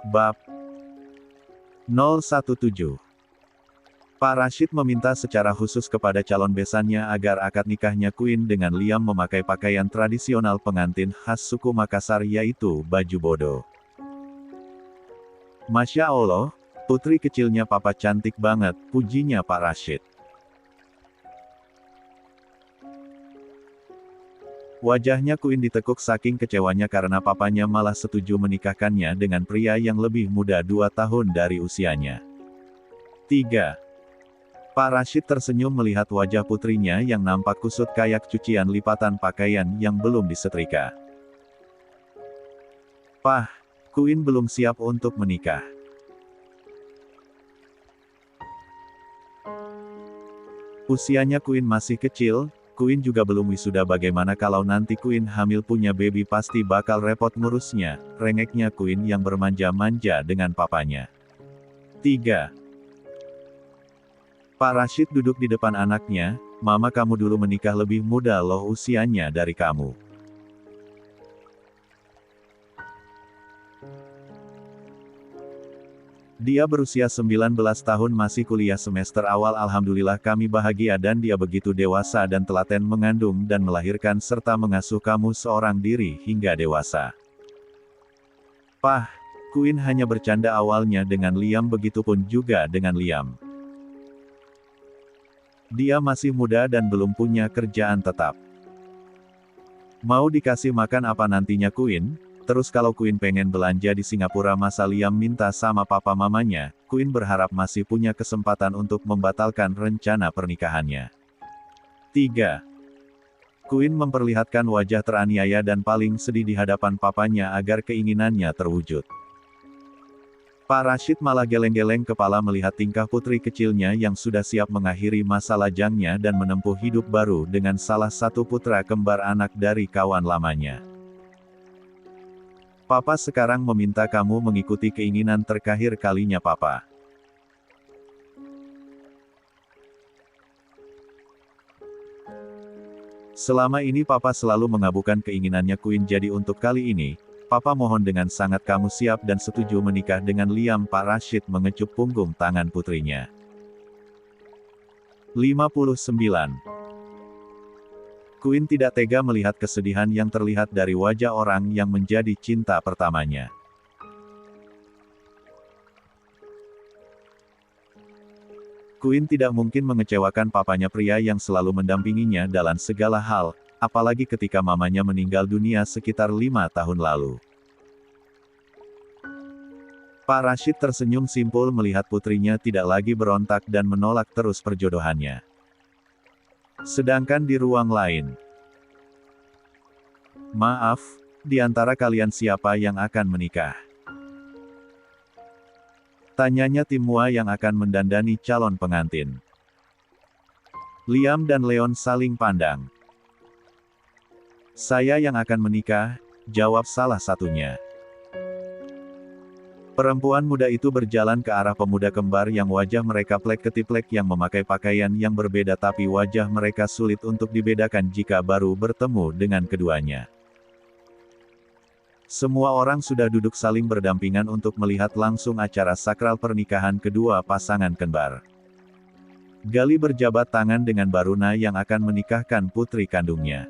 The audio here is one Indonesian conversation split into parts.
Bab 017. Pak Rashid meminta secara khusus kepada calon besannya agar akad nikahnya Queen dengan Liam memakai pakaian tradisional pengantin khas suku Makassar yaitu baju bodo. Masya Allah, putri kecilnya papa cantik banget, pujinya Pak Rashid. Wajahnya Queen ditekuk saking kecewanya karena papanya malah setuju menikahkannya dengan pria yang lebih muda 2 tahun dari usianya. 3. Pak Rashid tersenyum melihat wajah putrinya yang nampak kusut kayak cucian lipatan pakaian yang belum disetrika. Pah, Queen belum siap untuk menikah. Usianya Queen masih kecil, Queen juga belum wisuda, bagaimana kalau nanti Queen hamil punya baby pasti bakal repot ngurusnya, rengeknya Queen yang bermanja-manja dengan papanya. 3. Pak Rashid duduk di depan anaknya, "Mama, kamu dulu menikah lebih muda loh usianya dari kamu." Dia berusia 19 tahun masih kuliah semester awal. Alhamdulillah kami bahagia dan dia begitu dewasa dan telaten mengandung dan melahirkan serta mengasuh kamu seorang diri hingga dewasa. Pah, Queen hanya bercanda awalnya dengan Liam, begitupun juga dengan Liam. Dia masih muda dan belum punya kerjaan tetap. Mau dikasih makan apa nantinya Queen? Terus kalau Queen pengen belanja di Singapura masa Liam minta sama papa mamanya, Queen berharap masih punya kesempatan untuk membatalkan rencana pernikahannya. 3. Queen memperlihatkan wajah teraniaya dan paling sedih di hadapan papanya agar keinginannya terwujud. Pak Rashid malah geleng-geleng kepala melihat tingkah putri kecilnya yang sudah siap mengakhiri masa lajangnya dan menempuh hidup baru dengan salah satu putra kembar anak dari kawan lamanya. Papa sekarang meminta kamu mengikuti keinginan terakhir kalinya Papa. Selama ini Papa selalu mengabulkan keinginannya Queen, jadi untuk kali ini, Papa mohon dengan sangat kamu siap dan setuju menikah dengan Liam. Pak Rashid mengecup punggung tangan putrinya. 59. Queen tidak tega melihat kesedihan yang terlihat dari wajah orang yang menjadi cinta pertamanya. Queen tidak mungkin mengecewakan papanya, pria yang selalu mendampinginya dalam segala hal, apalagi ketika mamanya meninggal dunia sekitar 5 tahun lalu. Pak Rashid tersenyum simpul melihat putrinya tidak lagi berontak dan menolak terus perjodohannya. Sedangkan di ruang lain, "Maaf, di antara kalian siapa yang akan menikah?" tanyanya Timua yang akan mendandani calon pengantin. Liam dan Leon saling pandang. "Saya yang akan menikah," jawab salah satunya. Perempuan muda itu berjalan ke arah pemuda kembar yang wajah mereka plek ketiplek yang memakai pakaian yang berbeda, tapi wajah mereka sulit untuk dibedakan jika baru bertemu dengan keduanya. Semua orang sudah duduk saling berdampingan untuk melihat langsung acara sakral pernikahan kedua pasangan kembar. Gali berjabat tangan dengan Baruna yang akan menikahkan putri kandungnya.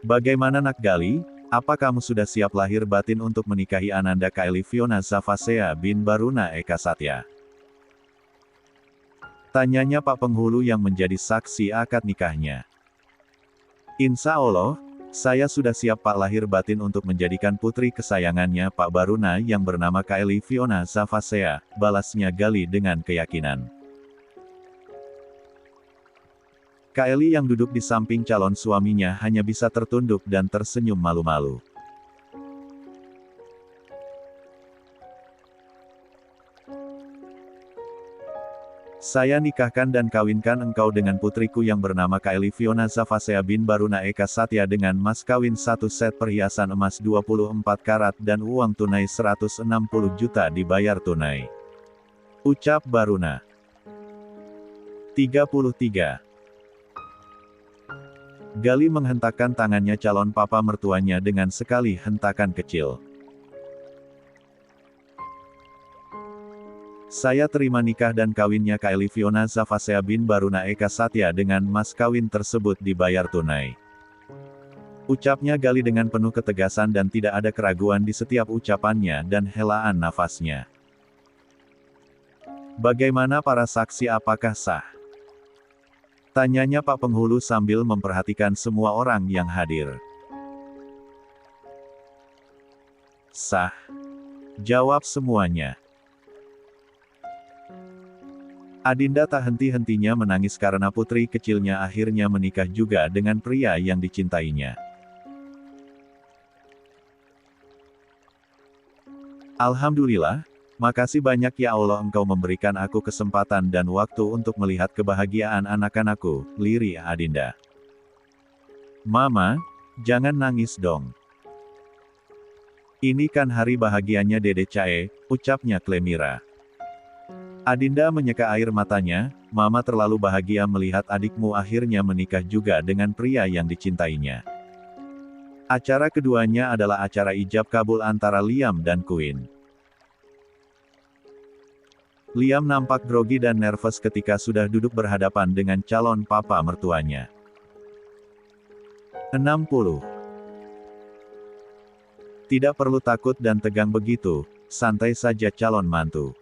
"Bagaimana nak Gali? Apa kamu sudah siap lahir batin untuk menikahi Ananda Kylie Fiona Zavasea bin Baruna Eka Satya?" tanyanya Pak Penghulu yang menjadi saksi akad nikahnya. "Insya Allah, saya sudah siap Pak lahir batin untuk menjadikan putri kesayangannya Pak Baruna yang bernama Kylie Fiona Zavasea," balasnya Gali dengan keyakinan. Kylie yang duduk di samping calon suaminya hanya bisa tertunduk dan tersenyum malu-malu. "Saya nikahkan dan kawinkan engkau dengan putriku yang bernama Kylie Fiona Zavasea bin Baruna Eka Satya dengan mas kawin 1 set perhiasan emas 24 karat dan uang tunai 160 juta dibayar tunai," ucap Baruna. 33. Gali menghentakkan tangannya calon papa mertuanya dengan sekali hentakan kecil. Saya terima nikah dan kawinnya Kylie Fiona Zavasea bin Baruna Eka Satya dengan mas kawin tersebut dibayar tunai. Ucapnya Gali dengan penuh ketegasan dan tidak ada keraguan di setiap ucapannya dan helaan nafasnya. Bagaimana para saksi, apakah sah? Tanyanya Pak Penghulu sambil memperhatikan semua orang yang hadir. Sah. Jawab semuanya. Adinda tak henti-hentinya menangis karena putri kecilnya akhirnya menikah juga dengan pria yang dicintainya. Alhamdulillah, makasih banyak ya Allah, Engkau memberikan aku kesempatan dan waktu untuk melihat kebahagiaan anak-anakku, lirih Adinda. Mama, jangan nangis dong. Ini kan hari bahagianya Dede Cae, ucapnya Klemira. Adinda menyeka air matanya, Mama terlalu bahagia melihat adikmu akhirnya menikah juga dengan pria yang dicintainya. Acara keduanya adalah acara ijab kabul antara Liam dan Queen. Liam nampak grogi dan nervous ketika sudah duduk berhadapan dengan calon papa mertuanya. 60. Tidak perlu takut dan tegang begitu, santai saja calon mantu.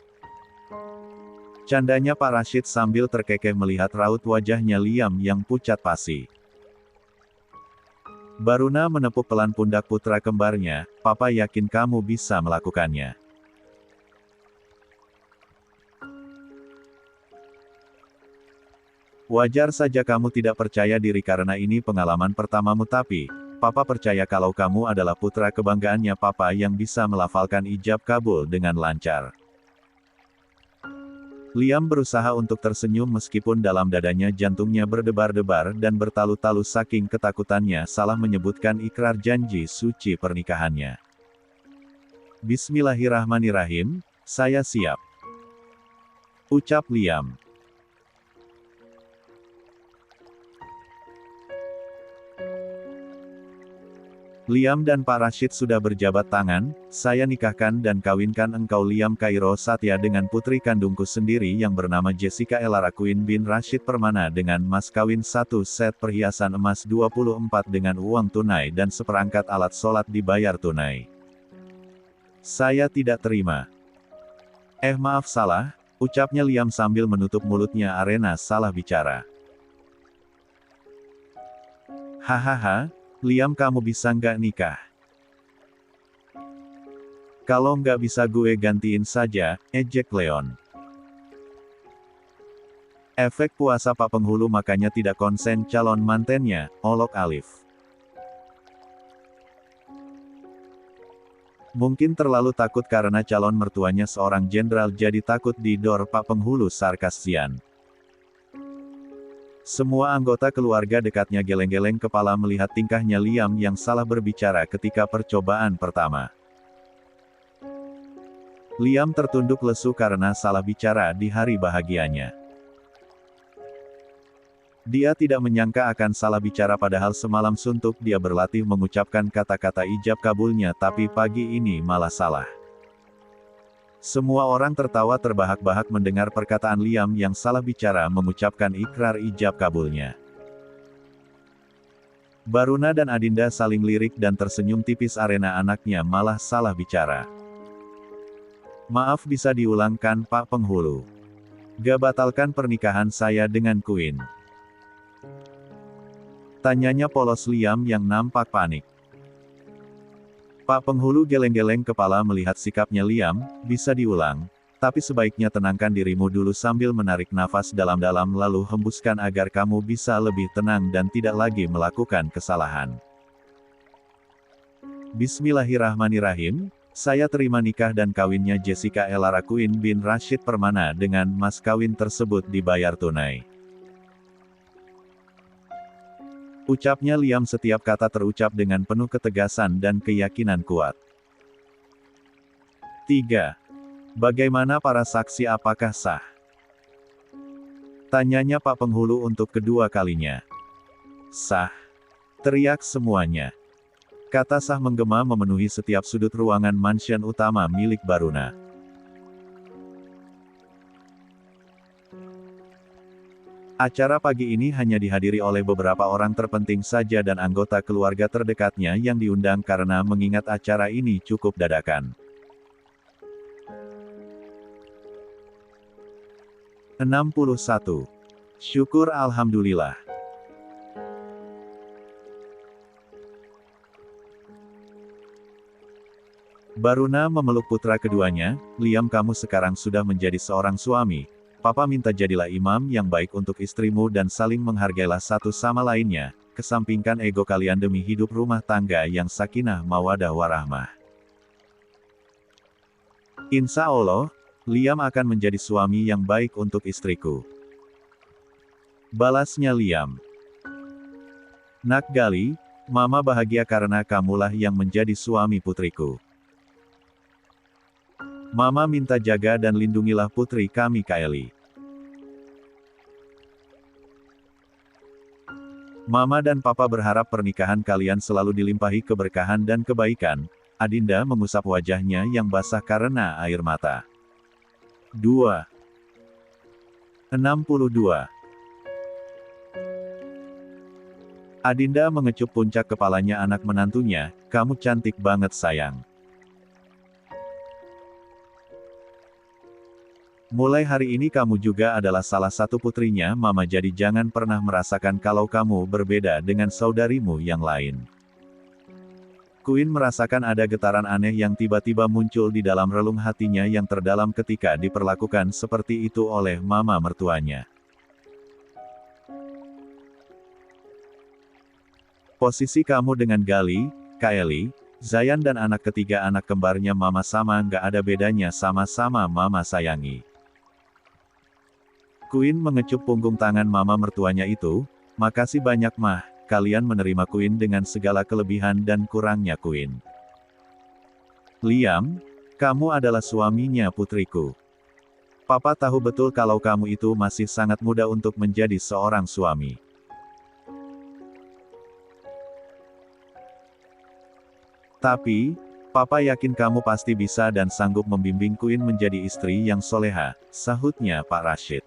Candanya Pak Rashid sambil terkekeh melihat raut wajahnya Liam yang pucat pasi. Baruna menepuk pelan pundak putra kembarnya, Papa yakin kamu bisa melakukannya. Wajar saja kamu tidak percaya diri karena ini pengalaman pertamamu, tapi Papa percaya kalau kamu adalah putra kebanggaannya Papa yang bisa melafalkan ijab kabul dengan lancar. Liam berusaha untuk tersenyum meskipun dalam dadanya jantungnya berdebar-debar dan bertalu-talu saking ketakutannya salah menyebutkan ikrar janji suci pernikahannya. Bismillahirrahmanirrahim, saya siap. Ucap Liam. Liam dan Pak Rashid sudah berjabat tangan, saya nikahkan dan kawinkan engkau Liam Cairo Satya dengan putri kandungku sendiri yang bernama Jessica Elara Queen bin Rashid Permana dengan mas kawin 1 set perhiasan emas 24 dengan uang tunai dan seperangkat alat sholat dibayar tunai. Saya tidak terima. Maaf salah, ucapnya Liam sambil menutup mulutnya arena salah bicara. Hahaha. Liam, kamu bisa nggak nikah? Kalau nggak bisa gue gantiin saja, ejek Leon. Efek puasa Pak Penghulu makanya tidak konsen calon mantennya, olok Alif. Mungkin terlalu takut karena calon mertuanya seorang jenderal jadi takut didor Pak Penghulu sarkasian. Semua anggota keluarga dekatnya geleng-geleng kepala melihat tingkahnya Liam yang salah berbicara ketika percobaan pertama. Liam tertunduk lesu karena salah bicara di hari bahagianya. Dia tidak menyangka akan salah bicara padahal semalam suntuk dia berlatih mengucapkan kata-kata ijab kabulnya tapi pagi ini malah salah. Semua orang tertawa terbahak-bahak mendengar perkataan Liam yang salah bicara mengucapkan ikrar ijab kabulnya. Baruna dan Adinda saling lirik dan tersenyum tipis arena anaknya malah salah bicara. Maaf bisa diulangkan Pak Penghulu. Gak batalkan pernikahan saya dengan Queen. Tanyanya polos Liam yang nampak panik. Pak Penghulu geleng-geleng kepala melihat sikapnya Liam, bisa diulang, tapi sebaiknya tenangkan dirimu dulu sambil menarik nafas dalam-dalam lalu hembuskan agar kamu bisa lebih tenang dan tidak lagi melakukan kesalahan. Bismillahirrahmanirrahim, saya terima nikah dan kawinnya Jessica Elara Queen bin Rashid Permana dengan mas kawin tersebut dibayar tunai. Ucapnya Liam setiap kata terucap dengan penuh ketegasan dan keyakinan kuat. 3. Bagaimana para saksi, apakah sah? Tanyanya Pak Penghulu untuk kedua kalinya. Sah. Teriak semuanya. Kata sah menggema memenuhi setiap sudut ruangan mansion utama milik Baruna. Acara pagi ini hanya dihadiri oleh beberapa orang terpenting saja dan anggota keluarga terdekatnya yang diundang karena mengingat acara ini cukup dadakan. 61. Syukur Alhamdulillah. Baruna memeluk putra keduanya, Liam, kamu sekarang sudah menjadi seorang suami. Papa minta jadilah imam yang baik untuk istrimu dan saling menghargailah satu sama lainnya, kesampingkan ego kalian demi hidup rumah tangga yang sakinah mawadah warahmah. Insya Allah, Liam akan menjadi suami yang baik untuk istriku. Balasnya Liam. Nak Gali, Mama bahagia karena kamulah yang menjadi suami putriku. Mama minta jaga dan lindungilah putri kami Kylie. Mama dan Papa berharap pernikahan kalian selalu dilimpahi keberkahan dan kebaikan. Adinda mengusap wajahnya yang basah karena air mata. 2. 62. Adinda mengecup puncak kepalanya anak menantunya, kamu cantik banget sayang. Mulai hari ini kamu juga adalah salah satu putrinya Mama, jadi jangan pernah merasakan kalau kamu berbeda dengan saudarimu yang lain. Queen merasakan ada getaran aneh yang tiba-tiba muncul di dalam relung hatinya yang terdalam ketika diperlakukan seperti itu oleh Mama mertuanya. Posisi kamu dengan Gali, Kylie, Zayan dan anak ketiga anak kembarnya Mama sama nggak ada bedanya, sama-sama Mama sayangi. Queen mengecup punggung tangan Mama mertuanya itu, makasih banyak Mah, kalian menerima Queen dengan segala kelebihan dan kurangnya Queen. Liam, kamu adalah suaminya putriku. Papa tahu betul kalau kamu itu masih sangat muda untuk menjadi seorang suami. Tapi, Papa yakin kamu pasti bisa dan sanggup membimbing Queen menjadi istri yang soleha, sahutnya Pak Rashid.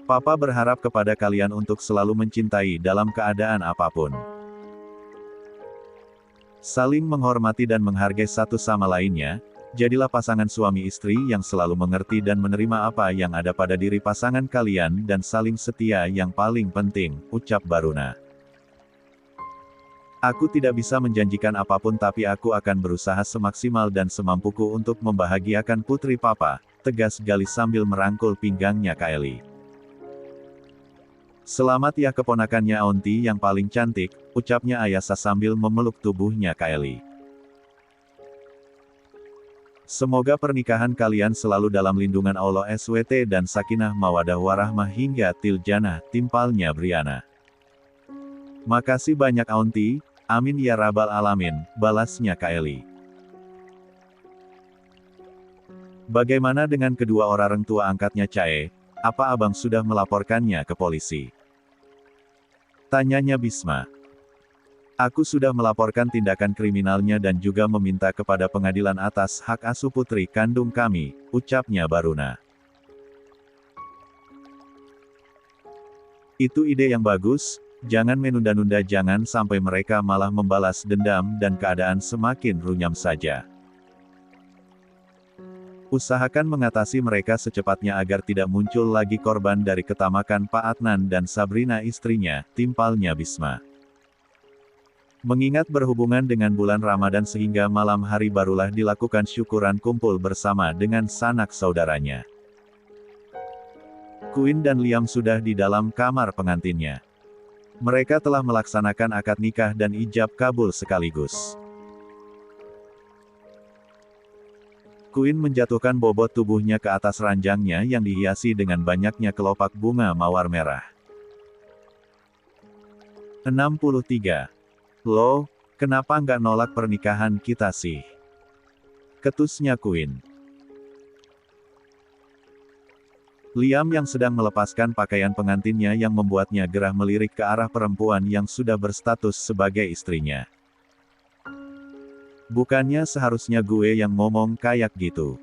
Papa berharap kepada kalian untuk selalu mencintai dalam keadaan apapun. Saling menghormati dan menghargai satu sama lainnya, jadilah pasangan suami istri yang selalu mengerti dan menerima apa yang ada pada diri pasangan kalian dan saling setia yang paling penting, ucap Baruna. Aku tidak bisa menjanjikan apapun tapi aku akan berusaha semaksimal dan semampuku untuk membahagiakan putri Papa, tegas Gali sambil merangkul pinggangnya Kylie. Selamat ya keponakannya Aunty yang paling cantik, ucapnya Ayasa sambil memeluk tubuhnya Kylie. Semoga pernikahan kalian selalu dalam lindungan Allah SWT dan sakinah mawadah warahmah hingga til jannah, timpalnya Brianna. Makasih banyak Aunty, amin ya rabbal alamin, balasnya Kylie. Bagaimana dengan kedua orang tua angkatnya Chae, apa abang sudah melaporkannya ke polisi? Tanyanya Bisma. Aku sudah melaporkan tindakan kriminalnya dan juga meminta kepada pengadilan atas hak asuh putri kandung kami, ucapnya Baruna. Itu ide yang bagus, jangan menunda-nunda, jangan sampai mereka malah membalas dendam dan keadaan semakin runyam saja. Usahakan mengatasi mereka secepatnya agar tidak muncul lagi korban dari ketamakan Pak Adnan dan Sabrina istrinya, timpalnya Bisma. Mengingat berhubungan dengan bulan Ramadan sehingga malam hari barulah dilakukan syukuran kumpul bersama dengan sanak saudaranya. Queen dan Liam sudah di dalam kamar pengantinnya. Mereka telah melaksanakan akad nikah dan ijab kabul sekaligus. Queen menjatuhkan bobot tubuhnya ke atas ranjangnya yang dihiasi dengan banyaknya kelopak bunga mawar merah. 63. Loh, kenapa nggak nolak pernikahan kita sih? Ketusnya Queen. Liam yang sedang melepaskan pakaian pengantinnya yang membuatnya gerah melirik ke arah perempuan yang sudah berstatus sebagai istrinya. Bukannya seharusnya gue yang ngomong kayak gitu.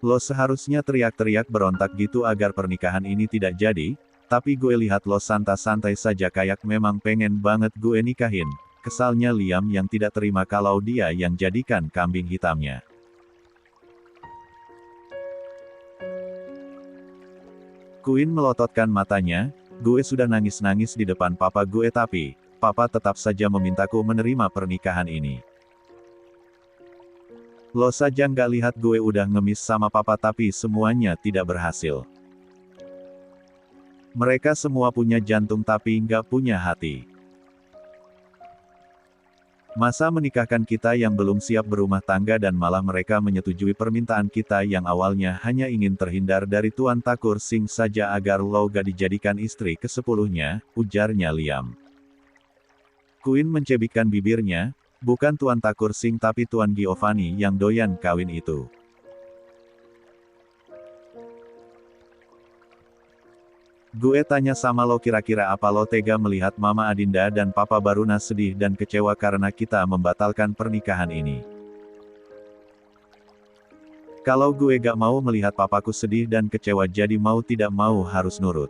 Lo seharusnya teriak-teriak berontak gitu agar pernikahan ini tidak jadi, tapi gue lihat lo santai-santai saja kayak memang pengen banget gue nikahin. Kesalnya Liam yang tidak terima kalau dia yang jadikan kambing hitamnya. Queen melototkan matanya, gue sudah nangis-nangis di depan papa gue tapi, papa tetap saja memintaku menerima pernikahan ini. Lo saja nggak lihat gue udah ngemis sama papa tapi semuanya tidak berhasil. Mereka semua punya jantung tapi nggak punya hati. Masa menikahkan kita yang belum siap berumah tangga dan malah mereka menyetujui permintaan kita yang awalnya hanya ingin terhindar dari Tuan Takur Singh saja agar lo gak dijadikan istri ke-10-nya, ujarnya Liam. Queen mencebikkan bibirnya, bukan Tuan Takur Singh tapi Tuan Giovanni yang doyan kawin itu. Gue tanya sama lo kira-kira apa lo tega melihat Mama Adinda dan Papa Baruna sedih dan kecewa karena kita membatalkan pernikahan ini. Kalau gue gak mau melihat papaku sedih dan kecewa jadi mau tidak mau harus nurut.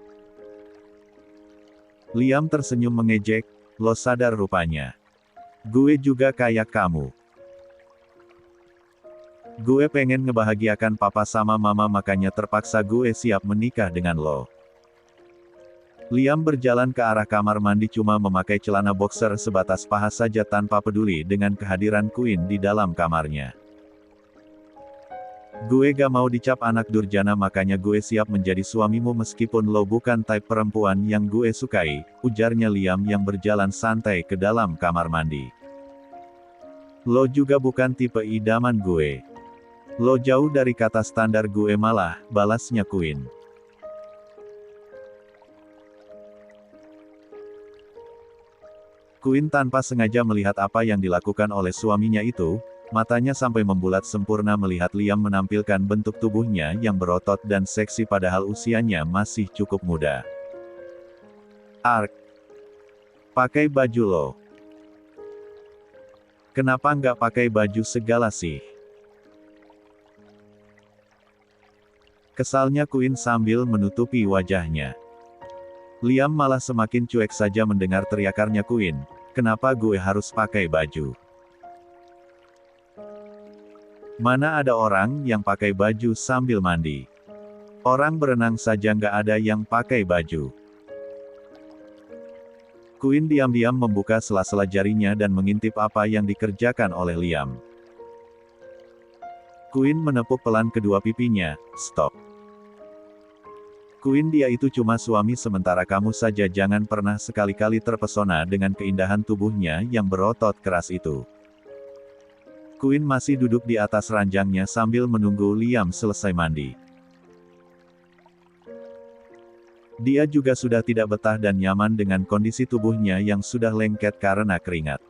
Liam tersenyum mengejek, lo sadar rupanya. Gue juga kayak kamu. Gue pengen ngebahagiakan papa sama mama makanya terpaksa gue siap menikah dengan lo. Liam berjalan ke arah kamar mandi cuma memakai celana boxer sebatas paha saja tanpa peduli dengan kehadiran Queen di dalam kamarnya. Gue gak mau dicap anak durjana makanya gue siap menjadi suamimu meskipun lo bukan type perempuan yang gue sukai, ujarnya Liam yang berjalan santai ke dalam kamar mandi. Lo juga bukan tipe idaman gue. Lo jauh dari kata standar gue malah, balasnya Queen. Queen tanpa sengaja melihat apa yang dilakukan oleh suaminya itu, matanya sampai membulat sempurna melihat Liam menampilkan bentuk tubuhnya yang berotot dan seksi padahal usianya masih cukup muda. Ark. Pakai baju lo. Kenapa nggak pakai baju segala sih? Kesalnya Queen sambil menutupi wajahnya. Liam malah semakin cuek saja mendengar teriakannya Queen, kenapa gue harus pakai baju? Mana ada orang yang pakai baju sambil mandi? Orang berenang saja nggak ada yang pakai baju. Queen diam-diam membuka sela-sela jarinya dan mengintip apa yang dikerjakan oleh Liam. Queen menepuk pelan kedua pipinya, stop. Queen dia itu cuma suami sementara kamu saja jangan pernah sekali-kali terpesona dengan keindahan tubuhnya yang berotot keras itu. Queen masih duduk di atas ranjangnya sambil menunggu Liam selesai mandi. Dia juga sudah tidak betah dan nyaman dengan kondisi tubuhnya yang sudah lengket karena keringat.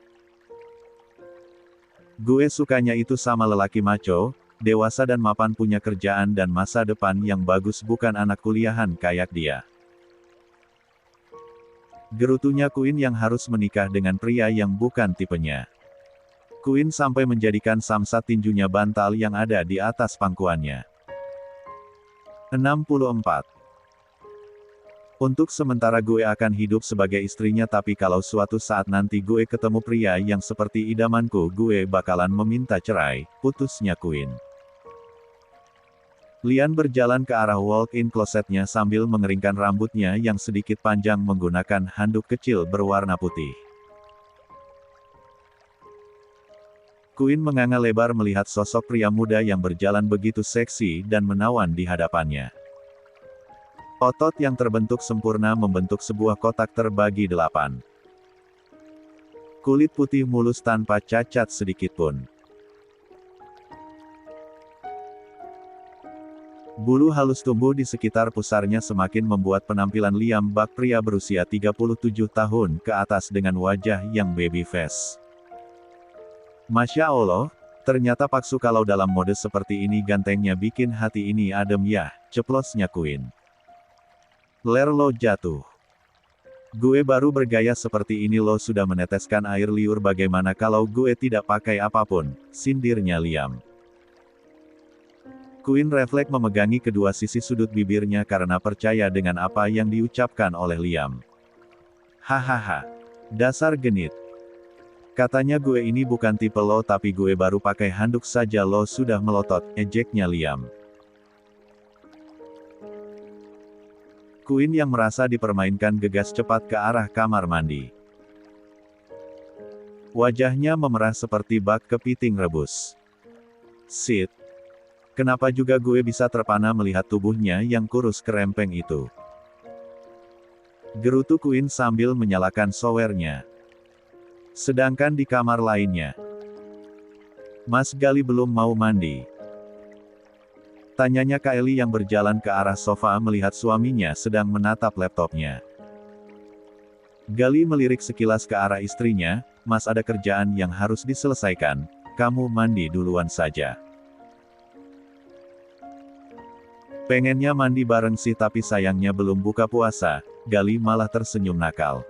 Gue sukanya itu sama lelaki maco, dewasa dan mapan punya kerjaan dan masa depan yang bagus bukan anak kuliahan kayak dia. Gerutunya Queen yang harus menikah dengan pria yang bukan tipenya. Queen sampai menjadikan samsat tinjunya bantal yang ada di atas pangkuannya. 64. Untuk sementara gue akan hidup sebagai istrinya tapi kalau suatu saat nanti gue ketemu pria yang seperti idamanku gue bakalan meminta cerai, putusnya Queen. Lian berjalan ke arah walk-in closetnya sambil mengeringkan rambutnya yang sedikit panjang menggunakan handuk kecil berwarna putih. Queen menganga lebar melihat sosok pria muda yang berjalan begitu seksi dan menawan di hadapannya. Otot yang terbentuk sempurna membentuk sebuah kotak terbagi 8. Kulit putih mulus tanpa cacat sedikitpun. Bulu halus tumbuh di sekitar pusarnya semakin membuat penampilan Liam bak pria berusia 37 tahun ke atas dengan wajah yang baby face. Masya Allah, ternyata Paksu kalau dalam mode seperti ini gantengnya bikin hati ini adem ya. Ceplosnya Queen. Ler lo jatuh. Gue baru bergaya seperti ini lo sudah meneteskan air liur bagaimana kalau gue tidak pakai apapun, sindirnya Liam. Queen refleks memegangi kedua sisi sudut bibirnya karena percaya dengan apa yang diucapkan oleh Liam. Hahaha. Dasar genit. Katanya gue ini bukan tipe lo tapi gue baru pakai handuk saja lo sudah melotot, ejeknya Liam. Queen yang merasa dipermainkan gegas cepat ke arah kamar mandi. Wajahnya memerah seperti bak kepiting rebus. Sid. Kenapa juga gue bisa terpana melihat tubuhnya yang kurus kerempeng itu? Gerutu Queen sambil menyalakan showernya. Sedangkan di kamar lainnya, Mas Gali belum mau mandi. Tanyanya Kylie yang berjalan ke arah sofa melihat suaminya sedang menatap laptopnya. Gali melirik sekilas ke arah istrinya, Mas ada kerjaan yang harus diselesaikan, kamu mandi duluan saja. Pengennya mandi bareng sih tapi sayangnya belum buka puasa, Gali malah tersenyum nakal.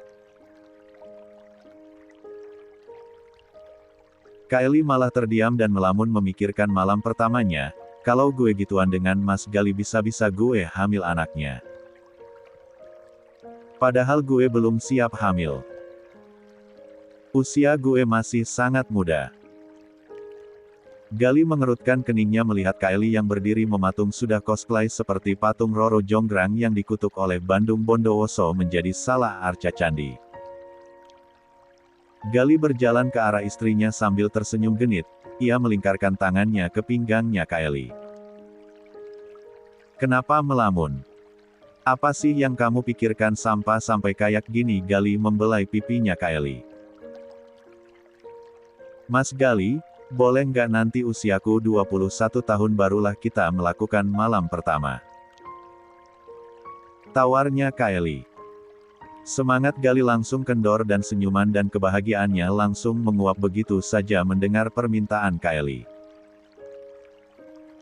Kylie malah terdiam dan melamun memikirkan malam pertamanya, kalau gue gituan dengan Mas Gali bisa-bisa gue hamil anaknya. Padahal gue belum siap hamil. Usia gue masih sangat muda. Gali mengerutkan keningnya melihat Kylie yang berdiri mematung sudah cosplay seperti patung Roro Jonggrang yang dikutuk oleh Bandung Bondowoso menjadi salah arca candi. Gali berjalan ke arah istrinya sambil tersenyum genit, ia melingkarkan tangannya ke pinggangnya Kylie. Kenapa melamun? Apa sih yang kamu pikirkan sampai kayak gini? Gali membelai pipinya Kylie. Mas Gali, boleh nggak nanti usiaku 21 tahun barulah kita melakukan malam pertama? Tawarnya Kylie. Semangat Gali langsung kendor dan senyuman dan kebahagiaannya langsung menguap begitu saja mendengar permintaan Kylie.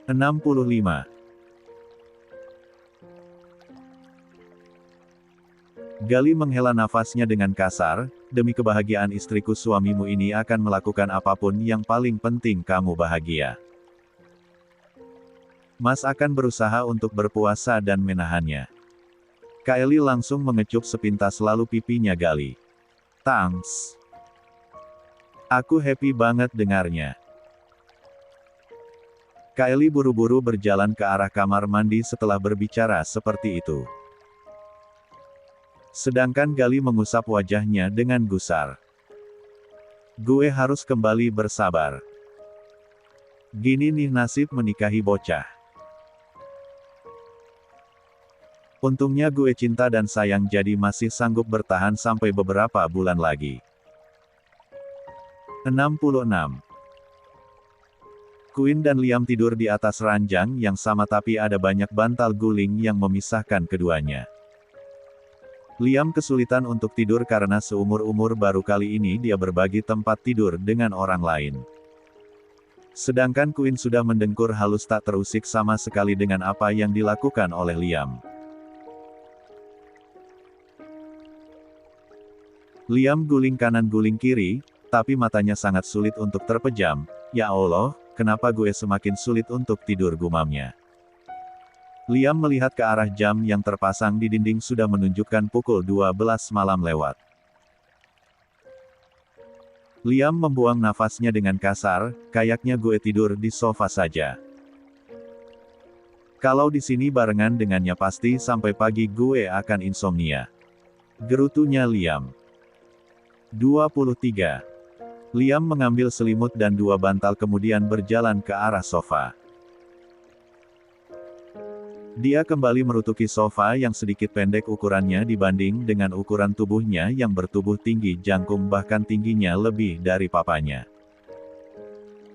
65. Gali menghela nafasnya dengan kasar, demi kebahagiaan istriku suamimu ini akan melakukan apapun yang paling penting kamu bahagia. Mas akan berusaha untuk berpuasa dan menahannya. Kylie langsung mengecup sepintas lalu pipinya Gali. Thanks. Aku happy banget dengarnya. Kylie buru-buru berjalan ke arah kamar mandi setelah berbicara seperti itu. Sedangkan Gali mengusap wajahnya dengan gusar. Gue harus kembali bersabar. Gini nih nasib menikahi bocah. Untungnya gue cinta dan sayang jadi masih sanggup bertahan sampai beberapa bulan lagi. 66. Queen dan Liam tidur di atas ranjang yang sama tapi ada banyak bantal guling yang memisahkan keduanya. Liam kesulitan untuk tidur karena seumur-umur baru kali ini dia berbagi tempat tidur dengan orang lain. Sedangkan Queen sudah mendengkur halus tak terusik sama sekali dengan apa yang dilakukan oleh Liam. Liam guling kanan guling kiri, tapi matanya sangat sulit untuk terpejam. Ya Allah, kenapa gue semakin sulit untuk tidur gumamnya. Liam melihat ke arah jam yang terpasang di dinding sudah menunjukkan pukul 12 malam lewat. Liam membuang nafasnya dengan kasar, kayaknya gue tidur di sofa saja. Kalau di sini barengan dengannya pasti sampai pagi gue akan insomnia. Gerutunya Liam. 23. Liam mengambil selimut dan dua bantal kemudian berjalan ke arah sofa. Dia kembali merutuki sofa yang sedikit pendek ukurannya dibanding dengan ukuran tubuhnya yang bertubuh tinggi jangkung bahkan tingginya lebih dari papanya.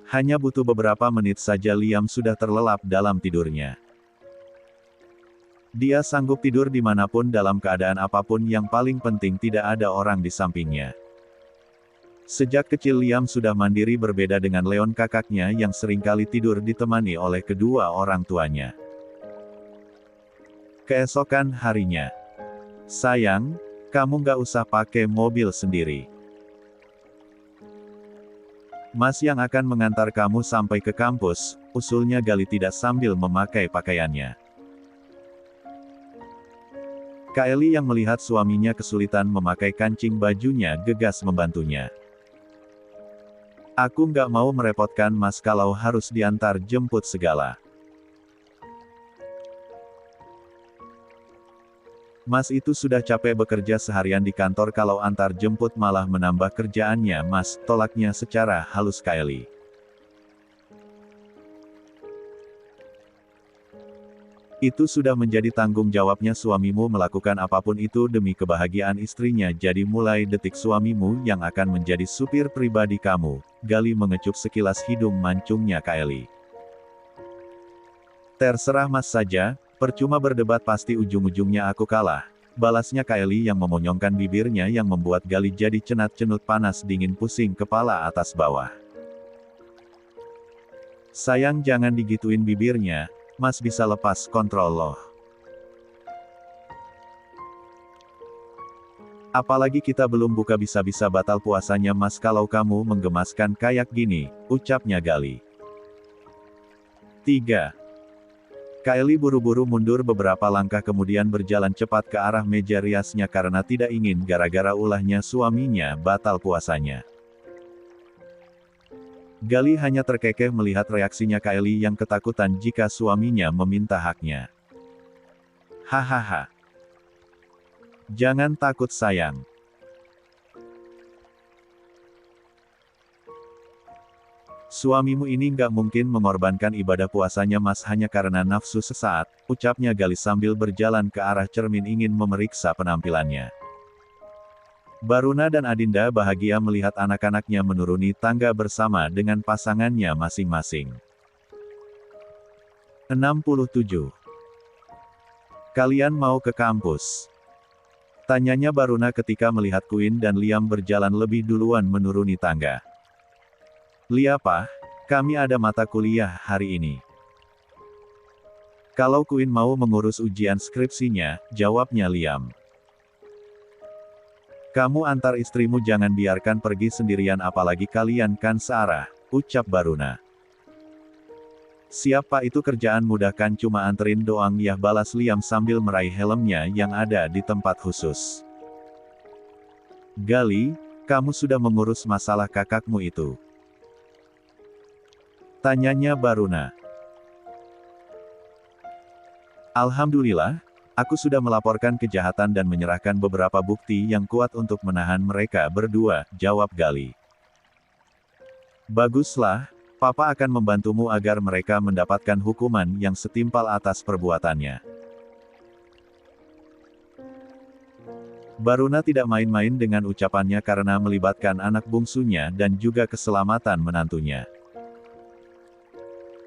Hanya butuh beberapa menit saja Liam sudah terlelap dalam tidurnya. Dia sanggup tidur dimanapun dalam keadaan apapun yang paling penting tidak ada orang di sampingnya. Sejak kecil Liam sudah mandiri berbeda dengan Leon kakaknya yang seringkali tidur ditemani oleh kedua orang tuanya. Keesokan harinya. Sayang, kamu nggak usah pakai mobil sendiri. Mas yang akan mengantar kamu sampai ke kampus, usulnya Gali tidak sambil memakai pakaiannya. Kylie yang melihat suaminya kesulitan memakai kancing bajunya gegas membantunya. Aku nggak mau merepotkan Mas kalau harus diantar jemput segala. Mas itu sudah capek bekerja seharian di kantor, kalau antar jemput malah menambah kerjaannya Mas, tolaknya secara halus Kylie. Itu sudah menjadi tanggung jawabnya suamimu melakukan apapun itu demi kebahagiaan istrinya, jadi mulai detik suamimu yang akan menjadi supir pribadi kamu. Gali mengecup sekilas hidung mancungnya Kylie. Terserah Mas saja, percuma berdebat, pasti ujung-ujungnya aku kalah, balasnya Kylie yang memonyongkan bibirnya yang membuat Gali jadi cenat-cenut panas dingin pusing kepala atas bawah. Sayang jangan digituin bibirnya, Mas bisa lepas kontrol loh. Apalagi kita belum buka bisa-bisa batal puasanya Mas kalau kamu menggemaskan kayak gini, ucapnya Gali. 3. Kylie buru-buru mundur beberapa langkah kemudian berjalan cepat ke arah meja riasnya karena tidak ingin gara-gara ulahnya suaminya batal puasanya. Gali hanya terkekeh melihat reaksinya Kylie yang ketakutan jika suaminya meminta haknya. Hahaha. Jangan takut sayang. Suamimu ini nggak mungkin mengorbankan ibadah puasanya Mas hanya karena nafsu sesaat, ucapnya Gali sambil berjalan ke arah cermin ingin memeriksa penampilannya. Baruna dan Adinda bahagia melihat anak-anaknya menuruni tangga bersama dengan pasangannya masing-masing. 67. Kalian mau ke kampus? Tanyanya Baruna ketika melihat Queen dan Liam berjalan lebih duluan menuruni tangga. Liapa, kami ada mata kuliah hari ini. Kalau Queen mau mengurus ujian skripsinya, jawabnya Liam. Kamu antar istrimu, jangan biarkan pergi sendirian apalagi kalian kan searah, ucap Baruna. Siapa itu, kerjaan mudah kan cuma anterin doang ya, balas Liam sambil meraih helmnya yang ada di tempat khusus. Gali, kamu sudah mengurus masalah kakakmu itu? Tanyanya Baruna. Alhamdulillah, aku sudah melaporkan kejahatan dan menyerahkan beberapa bukti yang kuat untuk menahan mereka berdua, jawab Gali. Baguslah, Papa akan membantumu agar mereka mendapatkan hukuman yang setimpal atas perbuatannya. Baruna tidak main-main dengan ucapannya karena melibatkan anak bungsunya dan juga keselamatan menantunya.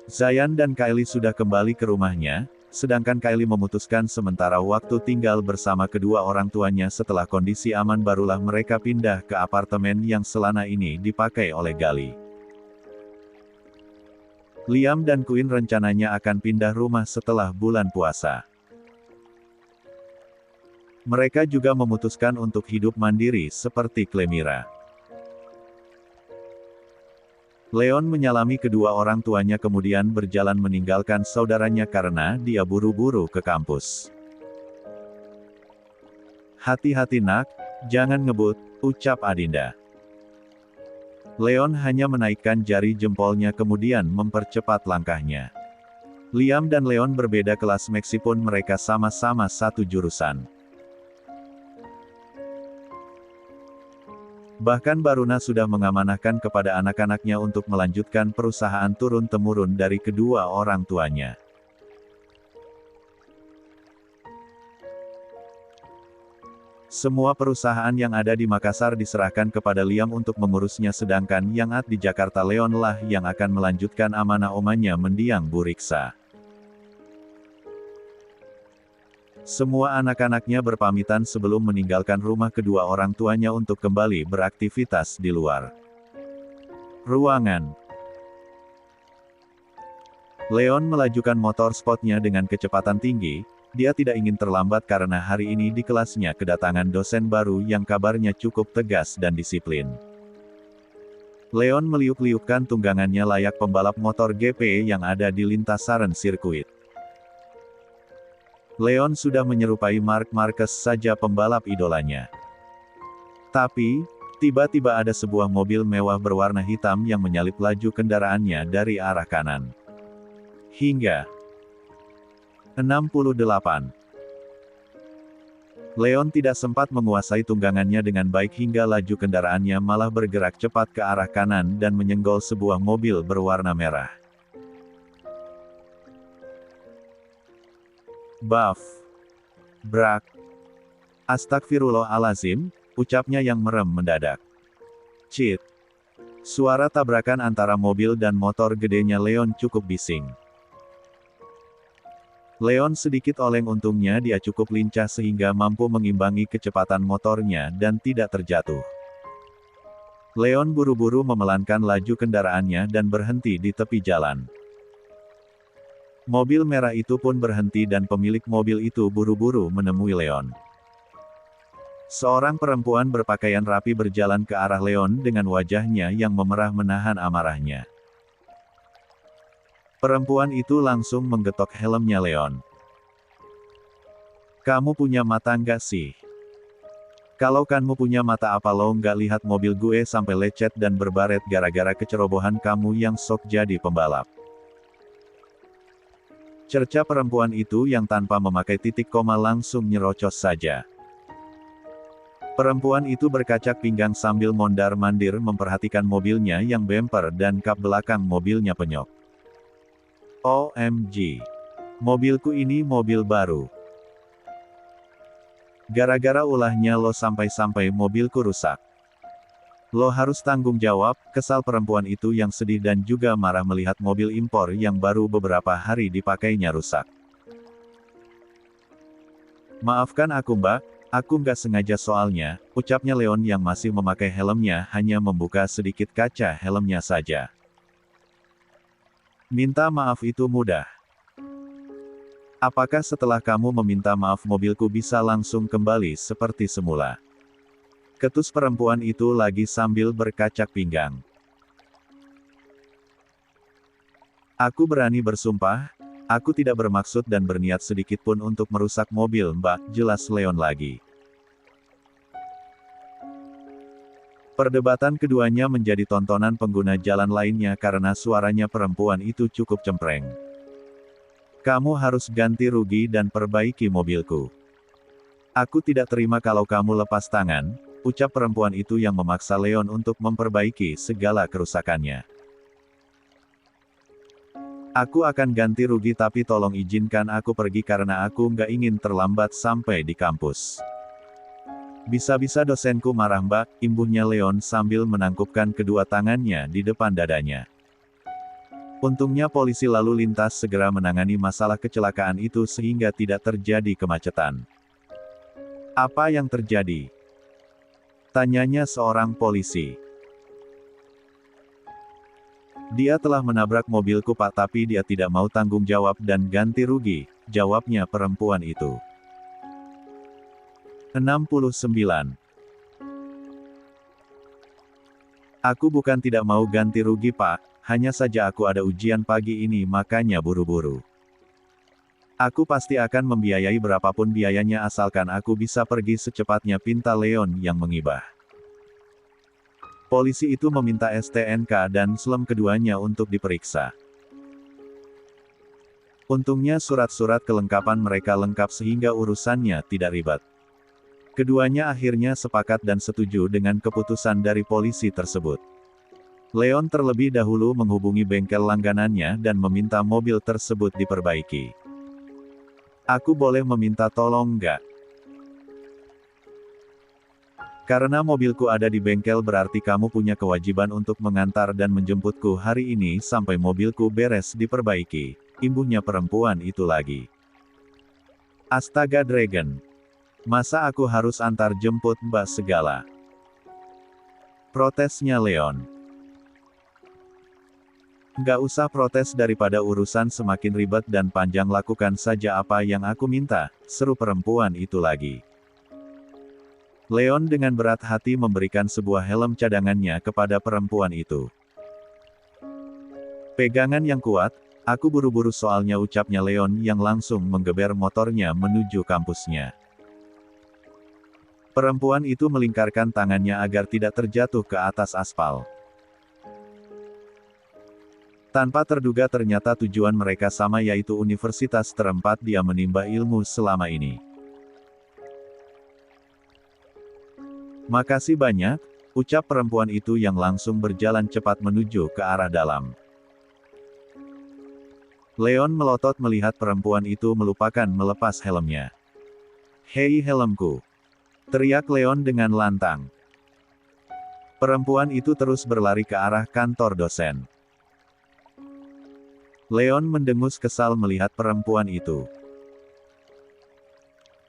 Zayan dan Kylie sudah kembali ke rumahnya, sedangkan Kylie memutuskan sementara waktu tinggal bersama kedua orang tuanya. Setelah kondisi aman barulah mereka pindah ke apartemen yang selama ini dipakai oleh Gali. Liam dan Queen rencananya akan pindah rumah setelah bulan puasa. Mereka juga memutuskan untuk hidup mandiri seperti Clemira. Leon menyalami kedua orang tuanya kemudian berjalan meninggalkan saudaranya karena dia buru-buru ke kampus. Hati-hati nak, jangan ngebut, ucap Adinda. Leon hanya menaikkan jari jempolnya kemudian mempercepat langkahnya. Liam dan Leon berbeda kelas meskipun mereka sama-sama satu jurusan. Bahkan Baruna sudah mengamanahkan kepada anak-anaknya untuk melanjutkan perusahaan turun-temurun dari kedua orang tuanya. Semua perusahaan yang ada di Makassar diserahkan kepada Liam untuk mengurusnya, sedangkan yang ada di Jakarta Leon lah yang akan melanjutkan amanah omannya mendiang Bu Riksa. Semua anak-anaknya berpamitan sebelum meninggalkan rumah kedua orang tuanya untuk kembali beraktivitas di luar ruangan. Leon melajukan motor sportnya dengan kecepatan tinggi, Dia tidak ingin terlambat karena hari ini di kelasnya kedatangan dosen baru yang kabarnya cukup tegas dan disiplin. Leon meliuk-liukkan tunggangannya layak pembalap motor GP yang ada di lintasan sirkuit. Leon sudah menyerupai Marc Marquez saja pembalap idolanya. Tapi, tiba-tiba ada sebuah mobil mewah berwarna hitam yang menyalip laju kendaraannya dari arah kanan. Hingga 68. Leon tidak sempat menguasai tunggangannya dengan baik hingga laju kendaraannya malah bergerak cepat ke arah kanan dan menyenggol sebuah mobil berwarna merah. Baf! Brak! Astagfirullahalazim, ucapnya yang merem mendadak. Cit! Suara tabrakan antara mobil dan motor gedenya Leon cukup bising. Leon sedikit oleng, untungnya dia cukup lincah sehingga mampu mengimbangi kecepatan motornya dan tidak terjatuh. Leon buru-buru memelankan laju kendaraannya dan berhenti di tepi jalan. Mobil merah itu pun berhenti dan pemilik mobil itu buru-buru menemui Leon. Seorang perempuan berpakaian rapi berjalan ke arah Leon dengan wajahnya yang memerah menahan amarahnya. Perempuan itu langsung menggetok helmnya Leon. Kamu punya mata nggak sih? Kalau kamu punya mata apa lo nggak lihat mobil gue sampai lecet dan berbaret gara-gara kecerobohan kamu yang sok jadi pembalap? Cerca perempuan itu yang tanpa memakai titik koma langsung nyerocos saja. Perempuan itu berkacak pinggang sambil mondar-mandir memperhatikan mobilnya yang bemper dan kap belakang mobilnya penyok. OMG. Mobilku ini mobil baru. Gara-gara ulahnya lo sampai-sampai mobilku rusak. Lo harus tanggung jawab, kesal perempuan itu yang sedih dan juga marah melihat mobil impor yang baru beberapa hari dipakainya rusak. Maafkan aku mbak, aku nggak sengaja soalnya, ucapnya Leon yang masih memakai helmnya hanya membuka sedikit kaca helmnya saja. Minta maaf itu mudah. Apakah setelah kamu meminta maaf mobilku bisa langsung kembali seperti semula? Ketus perempuan itu lagi sambil berkacak pinggang. Aku berani bersumpah, aku tidak bermaksud dan berniat sedikitpun untuk merusak mobil mbak, jelas Leon lagi. Perdebatan keduanya menjadi tontonan pengguna jalan lainnya karena suaranya perempuan itu cukup cempreng. Kamu harus ganti rugi dan perbaiki mobilku. Aku tidak terima kalau kamu lepas tangan, ucap perempuan itu yang memaksa Leon untuk memperbaiki segala kerusakannya. Aku akan ganti rugi tapi tolong izinkan aku pergi karena aku nggak ingin terlambat sampai di kampus. Bisa-bisa dosenku marah mbak, imbuhnya Leon sambil menangkupkan kedua tangannya di depan dadanya. Untungnya polisi lalu lintas segera menangani masalah kecelakaan itu sehingga tidak terjadi kemacetan. Apa yang terjadi? Tanyanya seorang polisi. Dia telah menabrak mobilku pak tapi dia tidak mau tanggung jawab dan ganti rugi, jawabnya perempuan itu. 69. Aku bukan tidak mau ganti rugi pak, hanya saja aku ada ujian pagi ini makanya buru-buru. Aku pasti akan membiayai berapapun biayanya asalkan aku bisa pergi secepatnya, pinta Leon yang mengibah. Polisi itu meminta STNK dan SLM keduanya untuk diperiksa. Untungnya surat-surat kelengkapan mereka lengkap sehingga urusannya tidak ribet. Keduanya akhirnya sepakat dan setuju dengan keputusan dari polisi tersebut. Leon terlebih dahulu menghubungi bengkel langganannya dan meminta mobil tersebut diperbaiki. Aku boleh meminta tolong nggak? Karena mobilku ada di bengkel berarti kamu punya kewajiban untuk mengantar dan menjemputku hari ini sampai mobilku beres diperbaiki, imbuhnya perempuan itu lagi. Astaga Dragon. Masa aku harus antar jemput mbak segala? Protesnya Leon. Nggak usah protes daripada urusan semakin ribet dan panjang, lakukan saja apa yang aku minta, seru perempuan itu lagi. Leon dengan berat hati memberikan sebuah helm cadangannya kepada perempuan itu. Pegangan yang kuat, aku buru-buru soalnya, ucapnya Leon yang langsung menggeber motornya menuju kampusnya. Perempuan itu melingkarkan tangannya agar tidak terjatuh ke atas aspal. Tanpa terduga ternyata tujuan mereka sama, yaitu universitas tempat dia menimba ilmu selama ini. Makasih banyak, ucap perempuan itu yang langsung berjalan cepat menuju ke arah dalam. Leon melotot melihat perempuan itu melupakan melepas helmnya. "Hei, helmku!" teriak Leon dengan lantang. Perempuan itu terus berlari ke arah kantor dosen. Leon mendengus kesal melihat perempuan itu.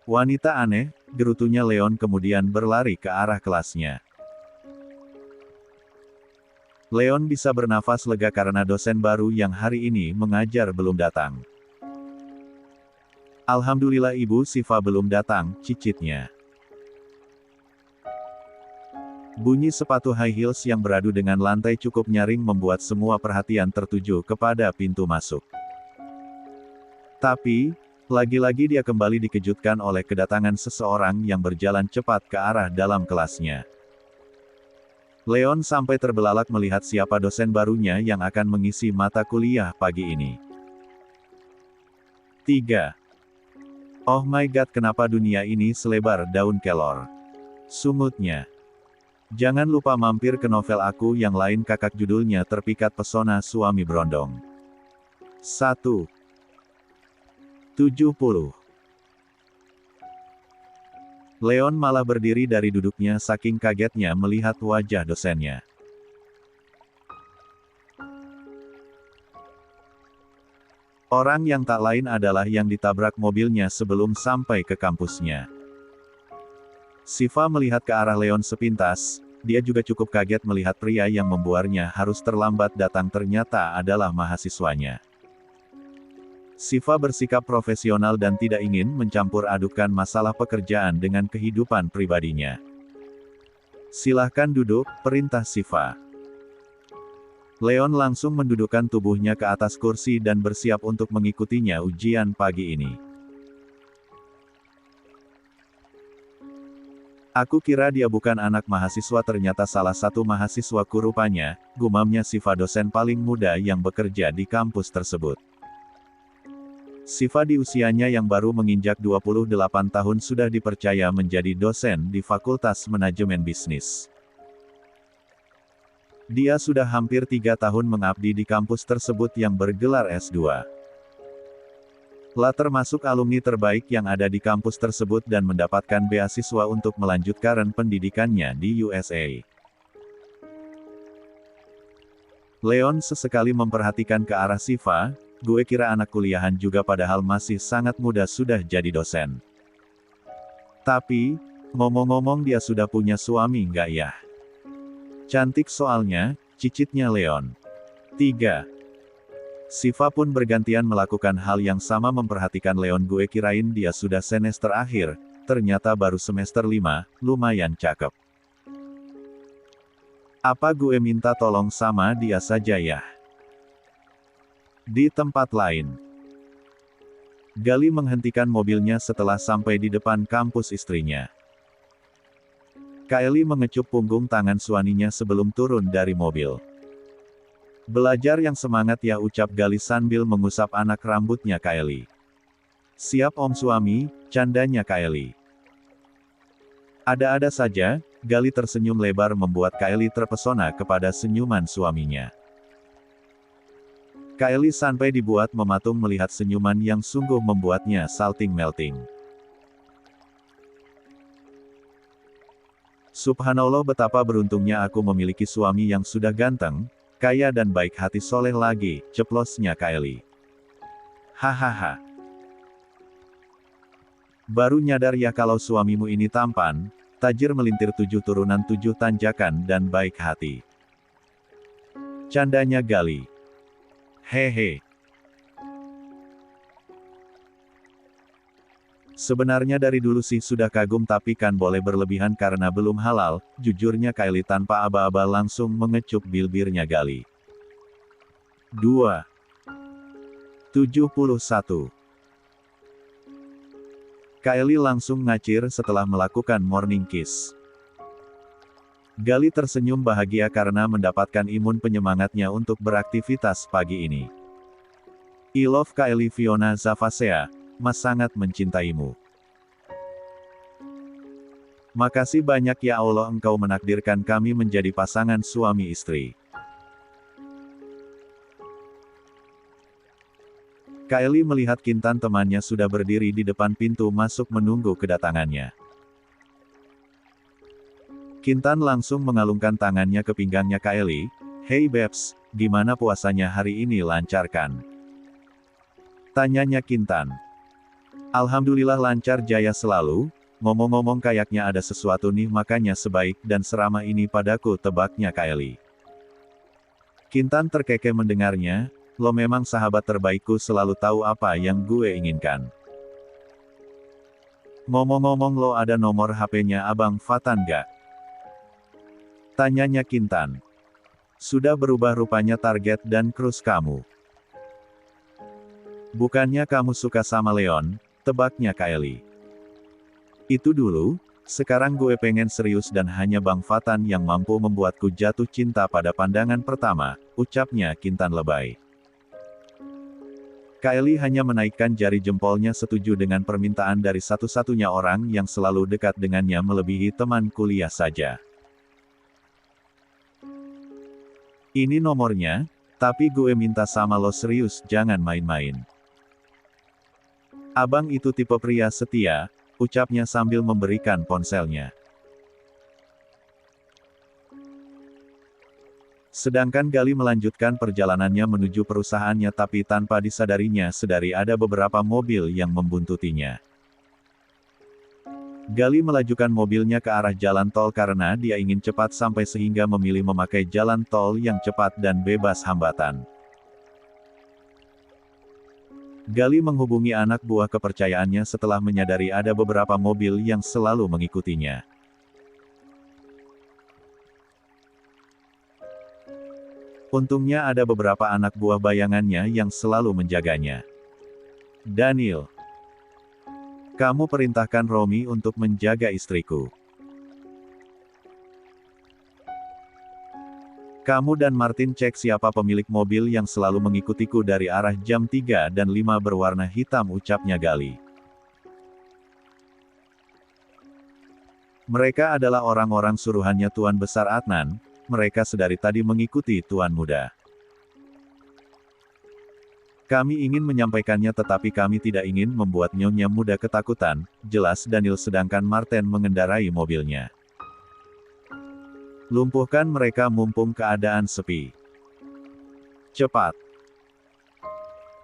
"Wanita aneh," gerutunya Leon kemudian berlari ke arah kelasnya. Leon bisa bernafas lega karena dosen baru yang hari ini mengajar belum datang. "Alhamdulillah Ibu Siva belum datang," cicitnya. Bunyi sepatu high heels yang beradu dengan lantai cukup nyaring membuat semua perhatian tertuju kepada pintu masuk. Tapi, lagi-lagi dia kembali dikejutkan oleh kedatangan seseorang yang berjalan cepat ke arah dalam kelasnya. Leon sampai terbelalak melihat siapa dosen barunya yang akan mengisi mata kuliah pagi ini. 3. "Oh my god, kenapa dunia ini selebar daun kelor?" sumutnya. "Jangan lupa mampir ke novel aku yang lain kakak, judulnya Terpikat Pesona Suami Berondong. 1:70. Leon malah berdiri dari duduknya saking kagetnya melihat wajah dosennya. Orang yang tak lain adalah yang ditabrak mobilnya sebelum sampai ke kampusnya. Siva melihat ke arah Leon sepintas, dia juga cukup kaget melihat pria yang membuarnya harus terlambat datang ternyata adalah mahasiswanya. Siva bersikap profesional dan tidak ingin mencampur adukan masalah pekerjaan dengan kehidupan pribadinya. "Silahkan duduk," perintah Siva. Leon langsung mendudukkan tubuhnya ke atas kursi dan bersiap untuk mengikutinya ujian pagi ini. "Aku kira dia bukan anak mahasiswa, ternyata salah satu mahasiswaku rupanya," gumamnya Siva, dosen paling muda yang bekerja di kampus tersebut. Siva di usianya yang baru menginjak 28 tahun sudah dipercaya menjadi dosen di Fakultas Manajemen Bisnis. Dia sudah hampir 3 tahun mengabdi di kampus tersebut yang bergelar S2. Termasuk alumni terbaik yang ada di kampus tersebut dan mendapatkan beasiswa untuk melanjutkan pendidikannya di USA. Leon sesekali memperhatikan ke arah Siva, "Gue kira anak kuliahan juga padahal masih sangat muda sudah jadi dosen. Tapi, ngomong-ngomong dia sudah punya suami nggak ya? Cantik soalnya," cicitnya Leon. 3. Siva pun bergantian melakukan hal yang sama memperhatikan Leon. "Gue kirain dia sudah semester akhir, ternyata baru semester 5, lumayan cakep. Apa gue minta tolong sama dia saja ya?" Di tempat lain, Gali menghentikan mobilnya setelah sampai di depan kampus istrinya. Kylie mengecup punggung tangan suaminya sebelum turun dari mobil. "Belajar yang semangat ya," ucap Gali sambil mengusap anak rambutnya Kylie. "Siap om suami," candanya Kylie. "Ada-ada saja," Gali tersenyum lebar membuat Kylie terpesona kepada senyuman suaminya. Kylie sampai dibuat mematung melihat senyuman yang sungguh membuatnya salting melting. "Subhanallah, betapa beruntungnya aku memiliki suami yang sudah ganteng, kaya dan baik hati, soleh lagi," ceplosnya Kylie. "Hahaha. Baru nyadar ya kalau suamimu ini tampan, tajir, melintir, 7 turunan, 7 tanjakan dan baik hati," candanya Gali. Hehe. Sebenarnya dari dulu sih sudah kagum tapi kan boleh berlebihan karena belum halal, jujurnya Kylie tanpa aba-aba langsung mengecup bibirnya Gali. 2:71. Kylie langsung ngacir setelah melakukan morning kiss. Gali tersenyum bahagia karena mendapatkan imun penyemangatnya untuk beraktivitas pagi ini. I love Kylie Fiona Zavasea, Mas sangat mencintaimu. Makasih banyak ya Allah engkau menakdirkan kami menjadi pasangan suami istri. Kylie melihat Kintan temannya sudah berdiri di depan pintu masuk menunggu kedatangannya. Kintan langsung mengalungkan tangannya ke pinggangnya Kylie. Hey Babs, gimana puasanya hari ini lancar kan? Tanyanya Kintan. Alhamdulillah lancar jaya selalu, ngomong-ngomong kayaknya ada sesuatu nih makanya sebaik dan seramah ini padaku tebaknya Kylie. Kintan terkekeh mendengarnya, lo memang sahabat terbaikku selalu tahu apa yang gue inginkan. Ngomong-ngomong lo ada nomor HP-nya Abang Fatan gak? Tanyanya Kintan. Sudah berubah rupanya target dan krus kamu. Bukannya kamu suka sama Leon, tebaknya Kylie. Itu dulu, sekarang gue pengen serius dan hanya Bang Fatan yang mampu membuatku jatuh cinta pada pandangan pertama, ucapnya Kintan lebay. Kylie hanya menaikkan jari jempolnya setuju dengan permintaan dari satu-satunya orang yang selalu dekat dengannya melebihi teman kuliah saja. Ini nomornya, tapi gue minta sama lo serius jangan main-main. Abang itu tipe pria setia, ucapnya sambil memberikan ponselnya. Sedangkan Gali melanjutkan perjalanannya menuju perusahaannya tapi tanpa disadarinya sedari ada beberapa mobil yang membuntutinya. Gali melajukan mobilnya ke arah jalan tol karena dia ingin cepat sampai sehingga memilih memakai jalan tol yang cepat dan bebas hambatan. Gali menghubungi anak buah kepercayaannya setelah menyadari ada beberapa mobil yang selalu mengikutinya. Untungnya ada beberapa anak buah bayangannya yang selalu menjaganya. Daniel. Kamu perintahkan Romi untuk menjaga istriku. Kamu dan Martin cek siapa pemilik mobil yang selalu mengikutiku dari arah jam 3 dan 5 berwarna hitam ucapnya Gali. Mereka adalah orang-orang suruhannya Tuan Besar Adnan, mereka sedari tadi mengikuti Tuan Muda. Kami ingin menyampaikannya tetapi kami tidak ingin membuat Nyonya Muda ketakutan, jelas Daniel sedangkan Martin mengendarai mobilnya. Lumpuhkan mereka mumpung keadaan sepi. Cepat.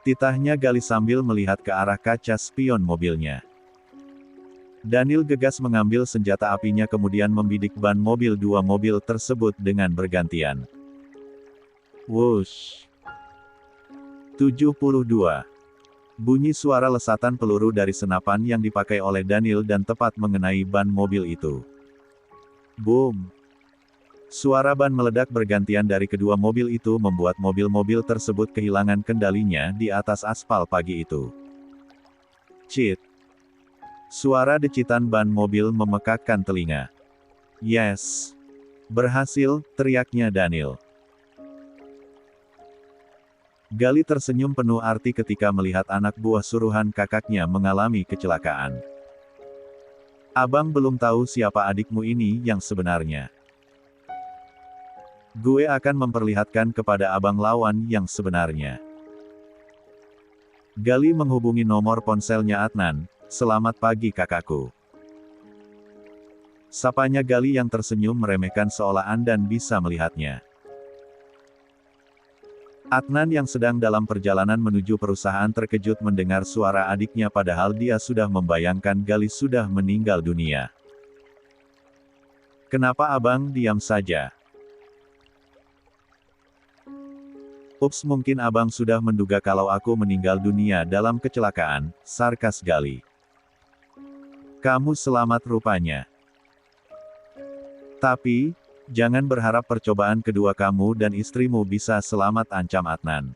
Titahnya Gali sambil melihat ke arah kaca spion mobilnya. Daniel gegas mengambil senjata apinya kemudian membidik ban mobil dua mobil tersebut dengan bergantian. Wush. 72. Bunyi suara lesatan peluru dari senapan yang dipakai oleh Daniel dan tepat mengenai ban mobil itu. Boom. Suara ban meledak bergantian dari kedua mobil itu membuat mobil-mobil tersebut kehilangan kendalinya di atas aspal pagi itu. Cit. Suara decitan ban mobil memekakkan telinga. Yes. Berhasil, teriaknya Daniel. Gali tersenyum penuh arti ketika melihat anak buah suruhan kakaknya mengalami kecelakaan. Abang belum tahu siapa adikmu ini yang sebenarnya. Gue akan memperlihatkan kepada abang lawan yang sebenarnya. Gali menghubungi nomor ponselnya Adnan. Selamat pagi kakakku. Sapanya Gali yang tersenyum meremehkan seolah Andan bisa melihatnya. Adnan yang sedang dalam perjalanan menuju perusahaan terkejut mendengar suara adiknya padahal dia sudah membayangkan Gali sudah meninggal dunia. Kenapa abang diam saja? Ups, mungkin abang sudah menduga kalau aku meninggal dunia dalam kecelakaan, sarkas Gali. Kamu selamat rupanya. Tapi, jangan berharap percobaan kedua kamu dan istrimu bisa selamat, ancam Adnan.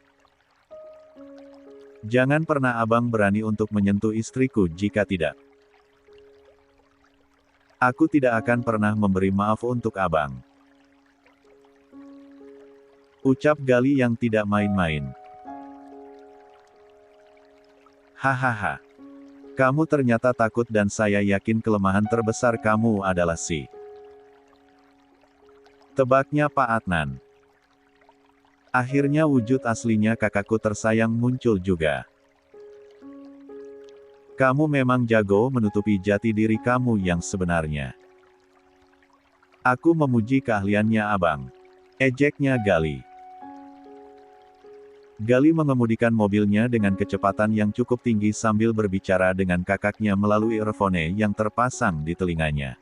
Jangan pernah abang berani untuk menyentuh istriku jika tidak. Aku tidak akan pernah memberi maaf untuk abang. Ucap Gali yang tidak main-main. Hahaha. Kamu ternyata takut dan saya yakin kelemahan terbesar kamu adalah si. Tebaknya Pak Adnan. Akhirnya wujud aslinya kakakku tersayang muncul juga. Kamu memang jago menutupi jati diri kamu yang sebenarnya. Aku memuji keahliannya abang. Ejeknya Gali. Gali mengemudikan mobilnya dengan kecepatan yang cukup tinggi sambil berbicara dengan kakaknya melalui earphone yang terpasang di telinganya.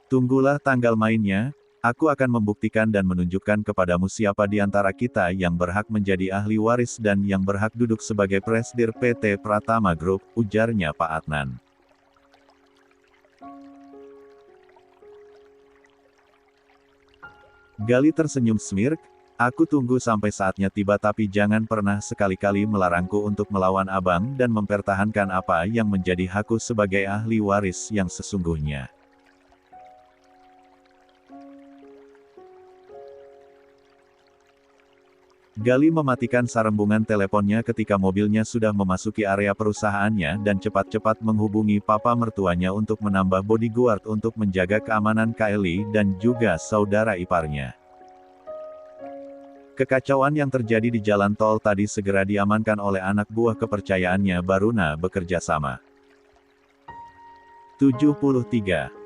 Tunggulah tanggal mainnya, aku akan membuktikan dan menunjukkan kepadamu siapa di antara kita yang berhak menjadi ahli waris dan yang berhak duduk sebagai presidir PT Pratama Group, ujarnya Pak Adnan. Gali tersenyum smirk, aku tunggu sampai saatnya tiba, tapi jangan pernah sekali-kali melarangku untuk melawan abang dan mempertahankan apa yang menjadi hakku sebagai ahli waris yang sesungguhnya. Gali mematikan sarembungan teleponnya ketika mobilnya sudah memasuki area perusahaannya dan cepat-cepat menghubungi papa mertuanya untuk menambah bodyguard untuk menjaga keamanan Kylie dan juga saudara iparnya. Kekacauan yang terjadi di jalan tol tadi segera diamankan oleh anak buah kepercayaannya Baruna bekerja sama. 73.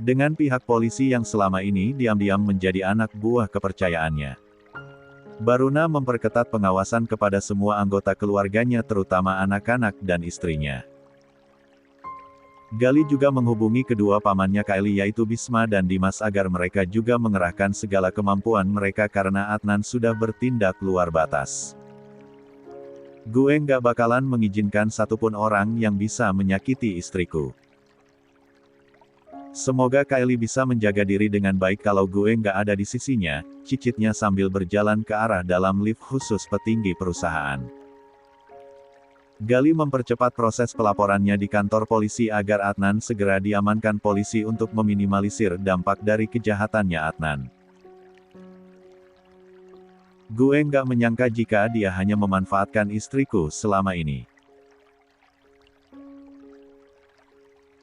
Dengan pihak polisi yang selama ini diam-diam menjadi anak buah kepercayaannya. Baruna memperketat pengawasan kepada semua anggota keluarganya terutama anak-anak dan istrinya. Gali juga menghubungi kedua pamannya Kylie yaitu Bisma dan Dimas agar mereka juga mengerahkan segala kemampuan mereka karena Adnan sudah bertindak luar batas. Gue nggak bakalan mengizinkan satupun orang yang bisa menyakiti istriku. Semoga Kylie bisa menjaga diri dengan baik kalau gue nggak ada di sisinya, cicitnya sambil berjalan ke arah dalam lift khusus petinggi perusahaan. Gali mempercepat proses pelaporannya di kantor polisi agar Adnan segera diamankan polisi untuk meminimalisir dampak dari kejahatannya Adnan. Gue nggak menyangka jika dia hanya memanfaatkan istriku selama ini.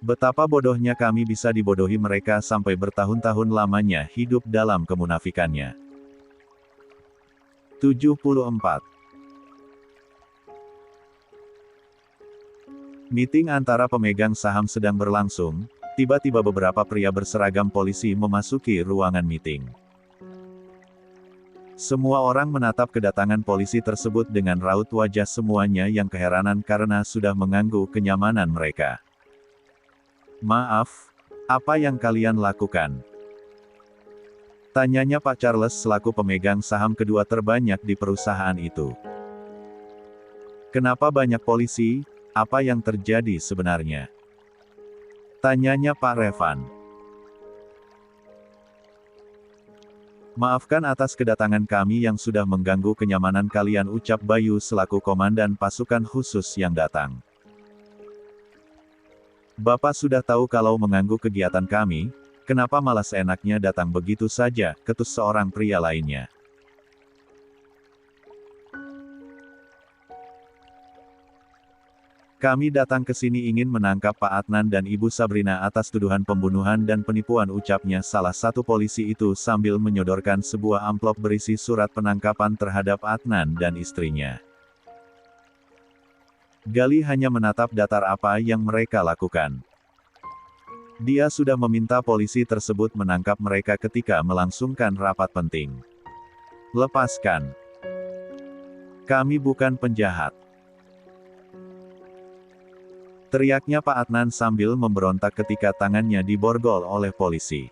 Betapa bodohnya kami bisa dibodohi mereka sampai bertahun-tahun lamanya hidup dalam kemunafikannya. 74. Meeting antara pemegang saham sedang berlangsung, tiba-tiba beberapa pria berseragam polisi memasuki ruangan meeting. Semua orang menatap kedatangan polisi tersebut dengan raut wajah semuanya yang keheranan karena sudah mengganggu kenyamanan mereka. Maaf, apa yang kalian lakukan? Tanyanya Pak Charles selaku pemegang saham kedua terbanyak di perusahaan itu. Kenapa banyak polisi? Apa yang terjadi sebenarnya? Tanyanya Pak Revan. Maafkan atas kedatangan kami yang sudah mengganggu kenyamanan kalian, ucap Bayu selaku komandan pasukan khusus yang datang. Bapak sudah tahu kalau mengganggu kegiatan kami, kenapa malah seenaknya datang begitu saja, ketus seorang pria lainnya. Kami datang ke sini ingin menangkap Pak Adnan dan Ibu Sabrina atas tuduhan pembunuhan dan penipuan, ucapnya salah satu polisi itu sambil menyodorkan sebuah amplop berisi surat penangkapan terhadap Adnan dan istrinya. Gali hanya menatap datar apa yang mereka lakukan. Dia sudah meminta polisi tersebut menangkap mereka ketika melangsungkan rapat penting. Lepaskan. Kami bukan penjahat. Teriaknya Pak Adnan sambil memberontak ketika tangannya diborgol oleh polisi.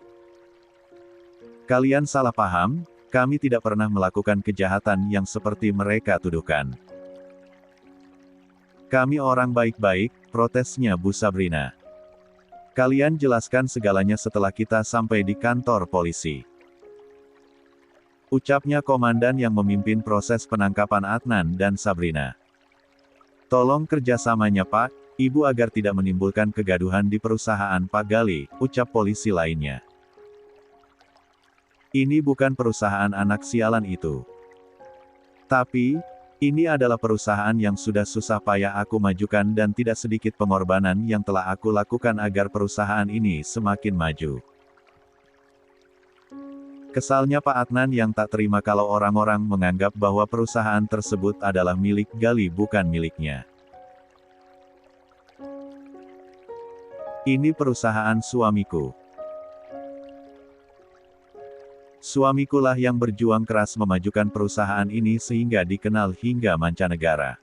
Kalian salah paham, kami tidak pernah melakukan kejahatan yang seperti mereka tuduhkan. Kami orang baik-baik, protesnya Bu Sabrina. Kalian jelaskan segalanya setelah kita sampai di kantor polisi. Ucapnya komandan yang memimpin proses penangkapan Adnan dan Sabrina. Tolong kerjasamanya Pak, Ibu agar tidak menimbulkan kegaduhan di perusahaan Pak Gali, ucap polisi lainnya. Ini bukan perusahaan anak sialan itu. Tapi, ini adalah perusahaan yang sudah susah payah aku majukan dan tidak sedikit pengorbanan yang telah aku lakukan agar perusahaan ini semakin maju. Kesalnya Pak Adnan yang tak terima kalau orang-orang menganggap bahwa perusahaan tersebut adalah milik Gali bukan miliknya. Ini perusahaan suamiku. Suamikulah yang berjuang keras memajukan perusahaan ini sehingga dikenal hingga mancanegara.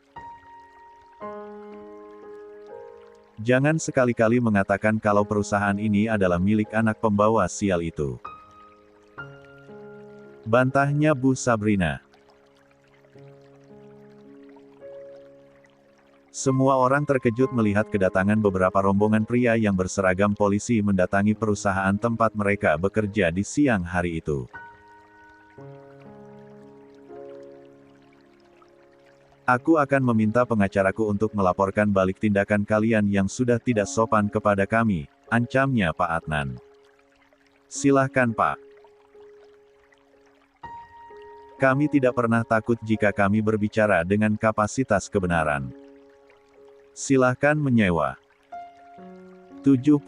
Jangan sekali-kali mengatakan kalau perusahaan ini adalah milik anak pembawa sial itu. Bantahnya Bu Sabrina. Semua orang terkejut melihat kedatangan beberapa rombongan pria yang berseragam polisi mendatangi perusahaan tempat mereka bekerja di siang hari itu. Aku akan meminta pengacaraku untuk melaporkan balik tindakan kalian yang sudah tidak sopan kepada kami, ancamnya Pak Adnan. Silahkan Pak. Kami tidak pernah takut jika kami berbicara dengan kapasitas kebenaran. Silahkan menyewa. 75.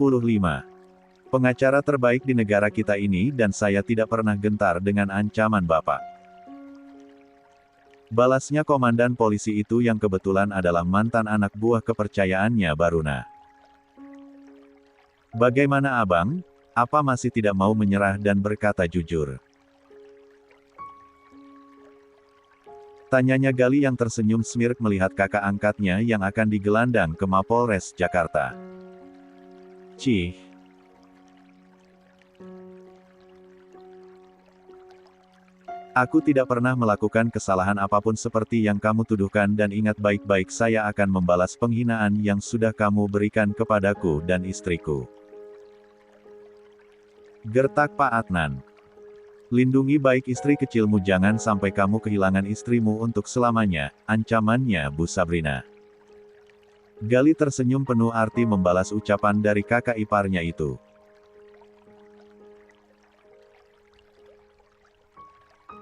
Pengacara terbaik di negara kita ini dan saya tidak pernah gentar dengan ancaman Bapak. Balasnya komandan polisi itu yang kebetulan adalah mantan anak buah kepercayaannya Baruna. Bagaimana abang? Apa masih tidak mau menyerah dan berkata jujur? Tanyanya Gali yang tersenyum smirk melihat kakak angkatnya yang akan digelandang ke Mapolres Jakarta. Cih. Aku tidak pernah melakukan kesalahan apapun seperti yang kamu tuduhkan dan ingat baik-baik saya akan membalas penghinaan yang sudah kamu berikan kepadaku dan istriku. Gertak Pak Adnan. Lindungi baik istri kecilmu jangan sampai kamu kehilangan istrimu untuk selamanya, ancamannya Bu Sabrina. Gali tersenyum penuh arti membalas ucapan dari kakak iparnya itu.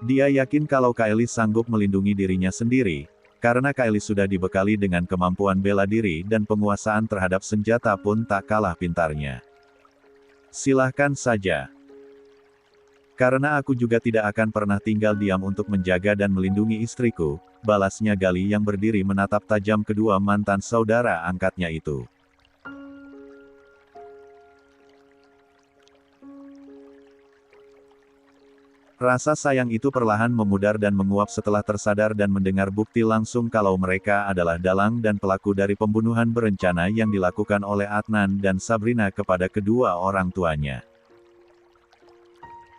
Dia yakin kalau Kylie sanggup melindungi dirinya sendiri, karena Kylie sudah dibekali dengan kemampuan bela diri dan penguasaan terhadap senjata pun tak kalah pintarnya. Silahkan saja. Karena aku juga tidak akan pernah tinggal diam untuk menjaga dan melindungi istriku, balasnya Gali yang berdiri menatap tajam kedua mantan saudara angkatnya itu. Rasa sayang itu perlahan memudar dan menguap setelah tersadar dan mendengar bukti langsung kalau mereka adalah dalang dan pelaku dari pembunuhan berencana yang dilakukan oleh Adnan dan Sabrina kepada kedua orang tuanya.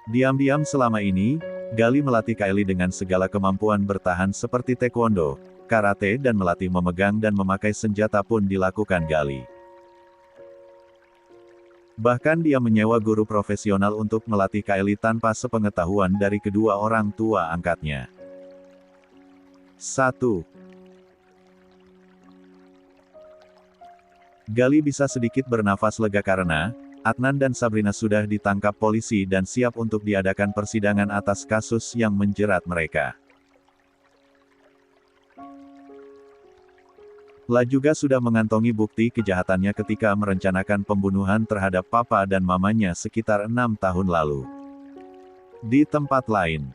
Diam-diam selama ini, Gali melatih Kylie dengan segala kemampuan bertahan seperti taekwondo, karate dan melatih memegang dan memakai senjata pun dilakukan Gali. Bahkan dia menyewa guru profesional untuk melatih Kylie tanpa sepengetahuan dari kedua orang tua angkatnya. 1. Gali bisa sedikit bernafas lega karena Adnan dan Sabrina sudah ditangkap polisi dan siap untuk diadakan persidangan atas kasus yang menjerat mereka. La juga sudah mengantongi bukti kejahatannya ketika merencanakan pembunuhan terhadap papa dan mamanya sekitar 6 tahun lalu. Di tempat lain,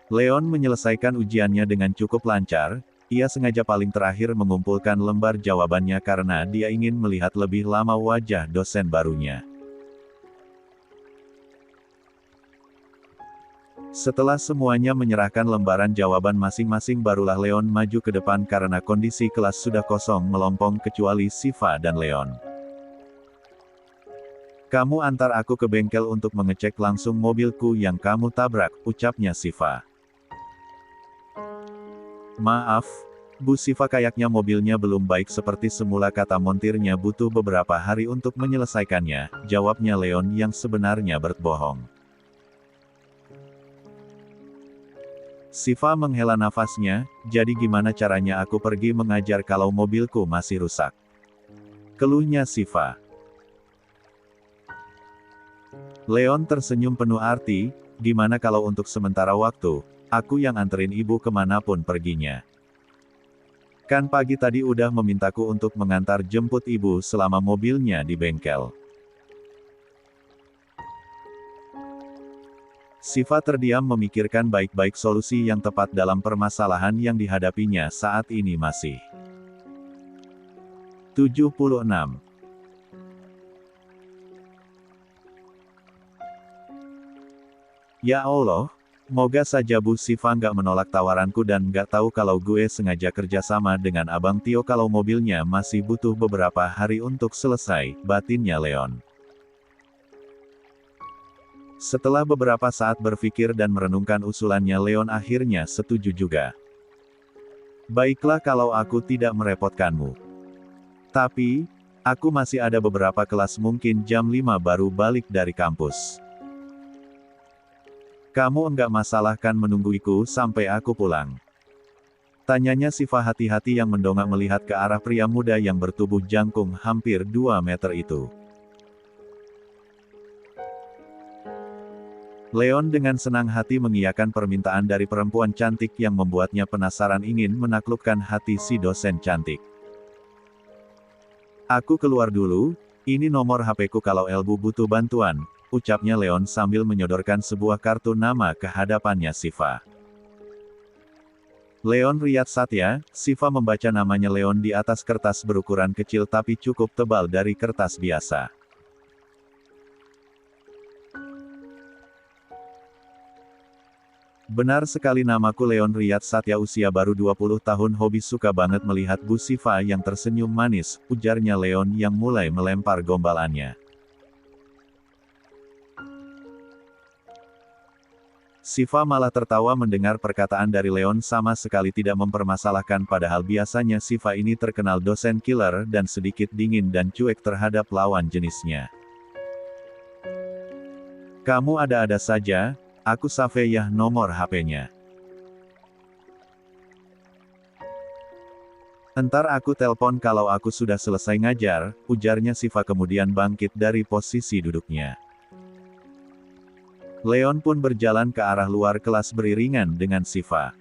Leon menyelesaikan ujiannya dengan cukup lancar. Ia sengaja paling terakhir mengumpulkan lembar jawabannya karena dia ingin melihat lebih lama wajah dosen barunya. Setelah semuanya menyerahkan lembaran jawaban masing-masing barulah Leon maju ke depan karena kondisi kelas sudah kosong melompong kecuali Siva dan Leon. Kamu antar aku ke bengkel untuk mengecek langsung mobilku yang kamu tabrak, ucapnya Siva. Maaf, Bu Siva, kayaknya mobilnya belum baik seperti semula, kata montirnya, butuh beberapa hari untuk menyelesaikannya, jawabnya Leon yang sebenarnya berbohong. Siva menghela nafasnya, jadi gimana caranya aku pergi mengajar kalau mobilku masih rusak? Keluhnya Siva. Leon tersenyum penuh arti, gimana kalau untuk sementara waktu, aku yang anterin ibu kemanapun perginya. Kan pagi tadi udah memintaku untuk mengantar jemput ibu selama mobilnya di bengkel. Siva terdiam memikirkan baik-baik solusi yang tepat dalam permasalahan yang dihadapinya saat ini. Masih 76. Ya Allah, moga saja Bu Siva nggak menolak tawaranku dan nggak tahu kalau gue sengaja kerjasama dengan Abang Tio kalau mobilnya masih butuh beberapa hari untuk selesai, batinnya Leon. Setelah beberapa saat berpikir dan merenungkan usulannya, Leon akhirnya setuju juga. Baiklah kalau aku tidak merepotkanmu. Tapi, aku masih ada beberapa kelas, mungkin jam 5 baru balik dari kampus. Kamu enggak masalah kan menungguiku sampai aku pulang? Tanyanya Siva hati-hati yang mendongak melihat ke arah pria muda yang bertubuh jangkung hampir 2 meter itu. Leon dengan senang hati mengiyakan permintaan dari perempuan cantik yang membuatnya penasaran ingin menaklukkan hati si dosen cantik. Aku keluar dulu, ini nomor HP-ku kalau Elbu butuh bantuan, ucapnya Leon sambil menyodorkan sebuah kartu nama ke hadapannya Siva. Leon Riyad Satya. Siva membaca namanya Leon di atas kertas berukuran kecil tapi cukup tebal dari kertas biasa. Benar sekali, namaku Leon Riyad Satya, usia baru 20 tahun, hobi suka banget melihat Bu Siva yang tersenyum manis, ujarnya Leon yang mulai melempar gombalannya. Siva malah tertawa mendengar perkataan dari Leon, sama sekali tidak mempermasalahkan, padahal biasanya Siva ini terkenal dosen killer dan sedikit dingin dan cuek terhadap lawan jenisnya. Kamu ada-ada saja, aku Safeyah, nomor HP-nya. Entar aku telpon kalau aku sudah selesai ngajar, ujarnya Siva kemudian bangkit dari posisi duduknya. Leon pun berjalan ke arah luar kelas beriringan dengan Siva.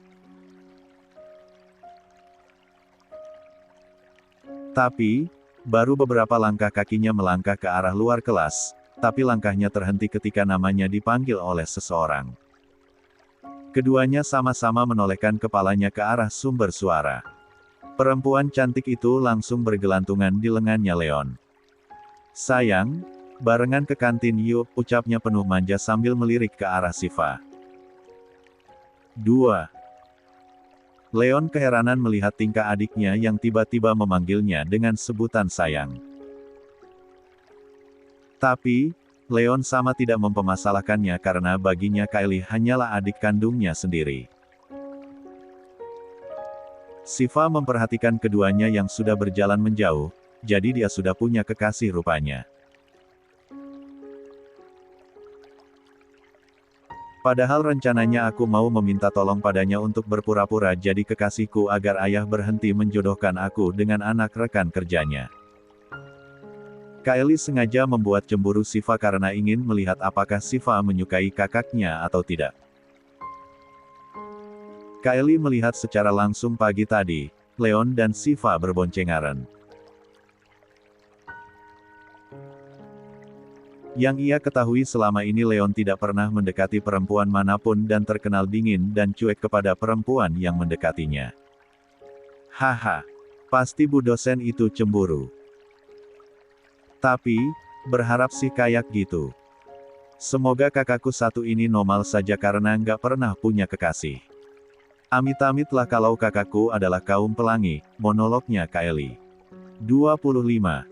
Tapi, baru beberapa langkah kakinya melangkah ke arah luar kelas, tapi langkahnya terhenti ketika namanya dipanggil oleh seseorang. Keduanya sama-sama menolehkan kepalanya ke arah sumber suara. Perempuan cantik itu langsung bergelantungan di lengannya Leon. Sayang, barengan ke kantin yuk, ucapnya penuh manja sambil melirik ke arah Siva. 2. Leon keheranan melihat tingkah adiknya yang tiba-tiba memanggilnya dengan sebutan sayang. Tapi, Leon sama tidak mempermasalahkannya karena baginya Kylie hanyalah adik kandungnya sendiri. Siva memperhatikan keduanya yang sudah berjalan menjauh, jadi dia sudah punya kekasih rupanya. Padahal rencananya aku mau meminta tolong padanya untuk berpura-pura jadi kekasihku agar ayah berhenti menjodohkan aku dengan anak rekan kerjanya. Kylie sengaja membuat cemburu Siva karena ingin melihat apakah Siva menyukai kakaknya atau tidak. Kylie melihat secara langsung pagi tadi, Leon dan Siva berboncengan. Yang ia ketahui selama ini, Leon tidak pernah mendekati perempuan manapun dan terkenal dingin dan cuek kepada perempuan yang mendekatinya. Haha, pasti bu dosen itu cemburu. Tapi, berharap sih kayak gitu. Semoga kakakku satu ini normal saja karena nggak pernah punya kekasih. Amit-amitlah kalau kakakku adalah kaum pelangi, monolognya Kylie. 25.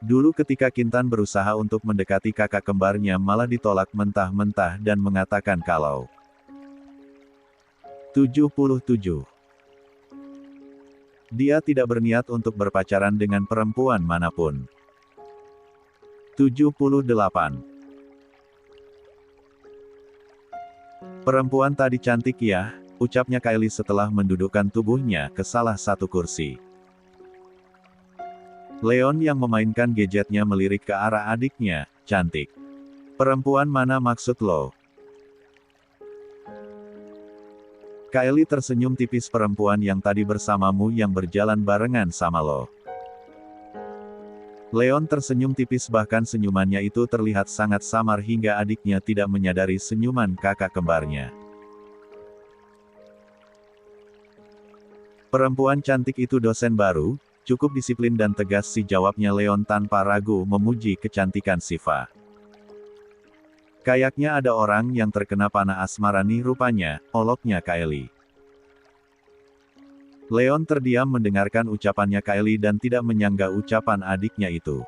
Dulu ketika Kintan berusaha untuk mendekati kakak kembarnya malah ditolak mentah-mentah dan mengatakan kalau 77. Dia tidak berniat untuk berpacaran dengan perempuan manapun. 78. Perempuan tadi cantik ya, ucapnya Kylie setelah mendudukkan tubuhnya ke salah satu kursi. Leon yang memainkan gadgetnya melirik ke arah adiknya, cantik. Perempuan mana maksud lo? Kylie tersenyum tipis, perempuan yang tadi bersamamu yang berjalan barengan sama lo. Leon tersenyum tipis, bahkan senyumannya itu terlihat sangat samar hingga adiknya tidak menyadari senyuman kakak kembarnya. Perempuan cantik itu dosen baru, cukup disiplin dan tegas sih, jawabnya Leon tanpa ragu memuji kecantikan Shiva. Kayaknya ada orang yang terkena panah asmara nih rupanya, oloknya Kylie. Leon terdiam mendengarkan ucapannya Kylie dan tidak menyangga ucapan adiknya itu.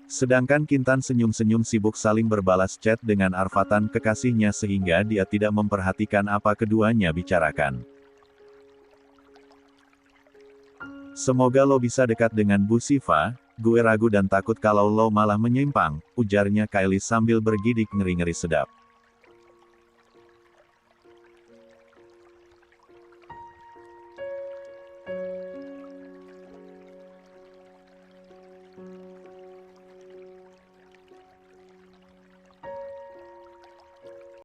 Sedangkan Kintan senyum-senyum sibuk saling berbalas chat dengan Arfatan kekasihnya sehingga dia tidak memperhatikan apa keduanya bicarakan. Semoga lo bisa dekat dengan Bu Shiva, gue ragu dan takut kalau lo malah menyimpang, ujarnya Kylie sambil bergidik ngeri-ngeri sedap.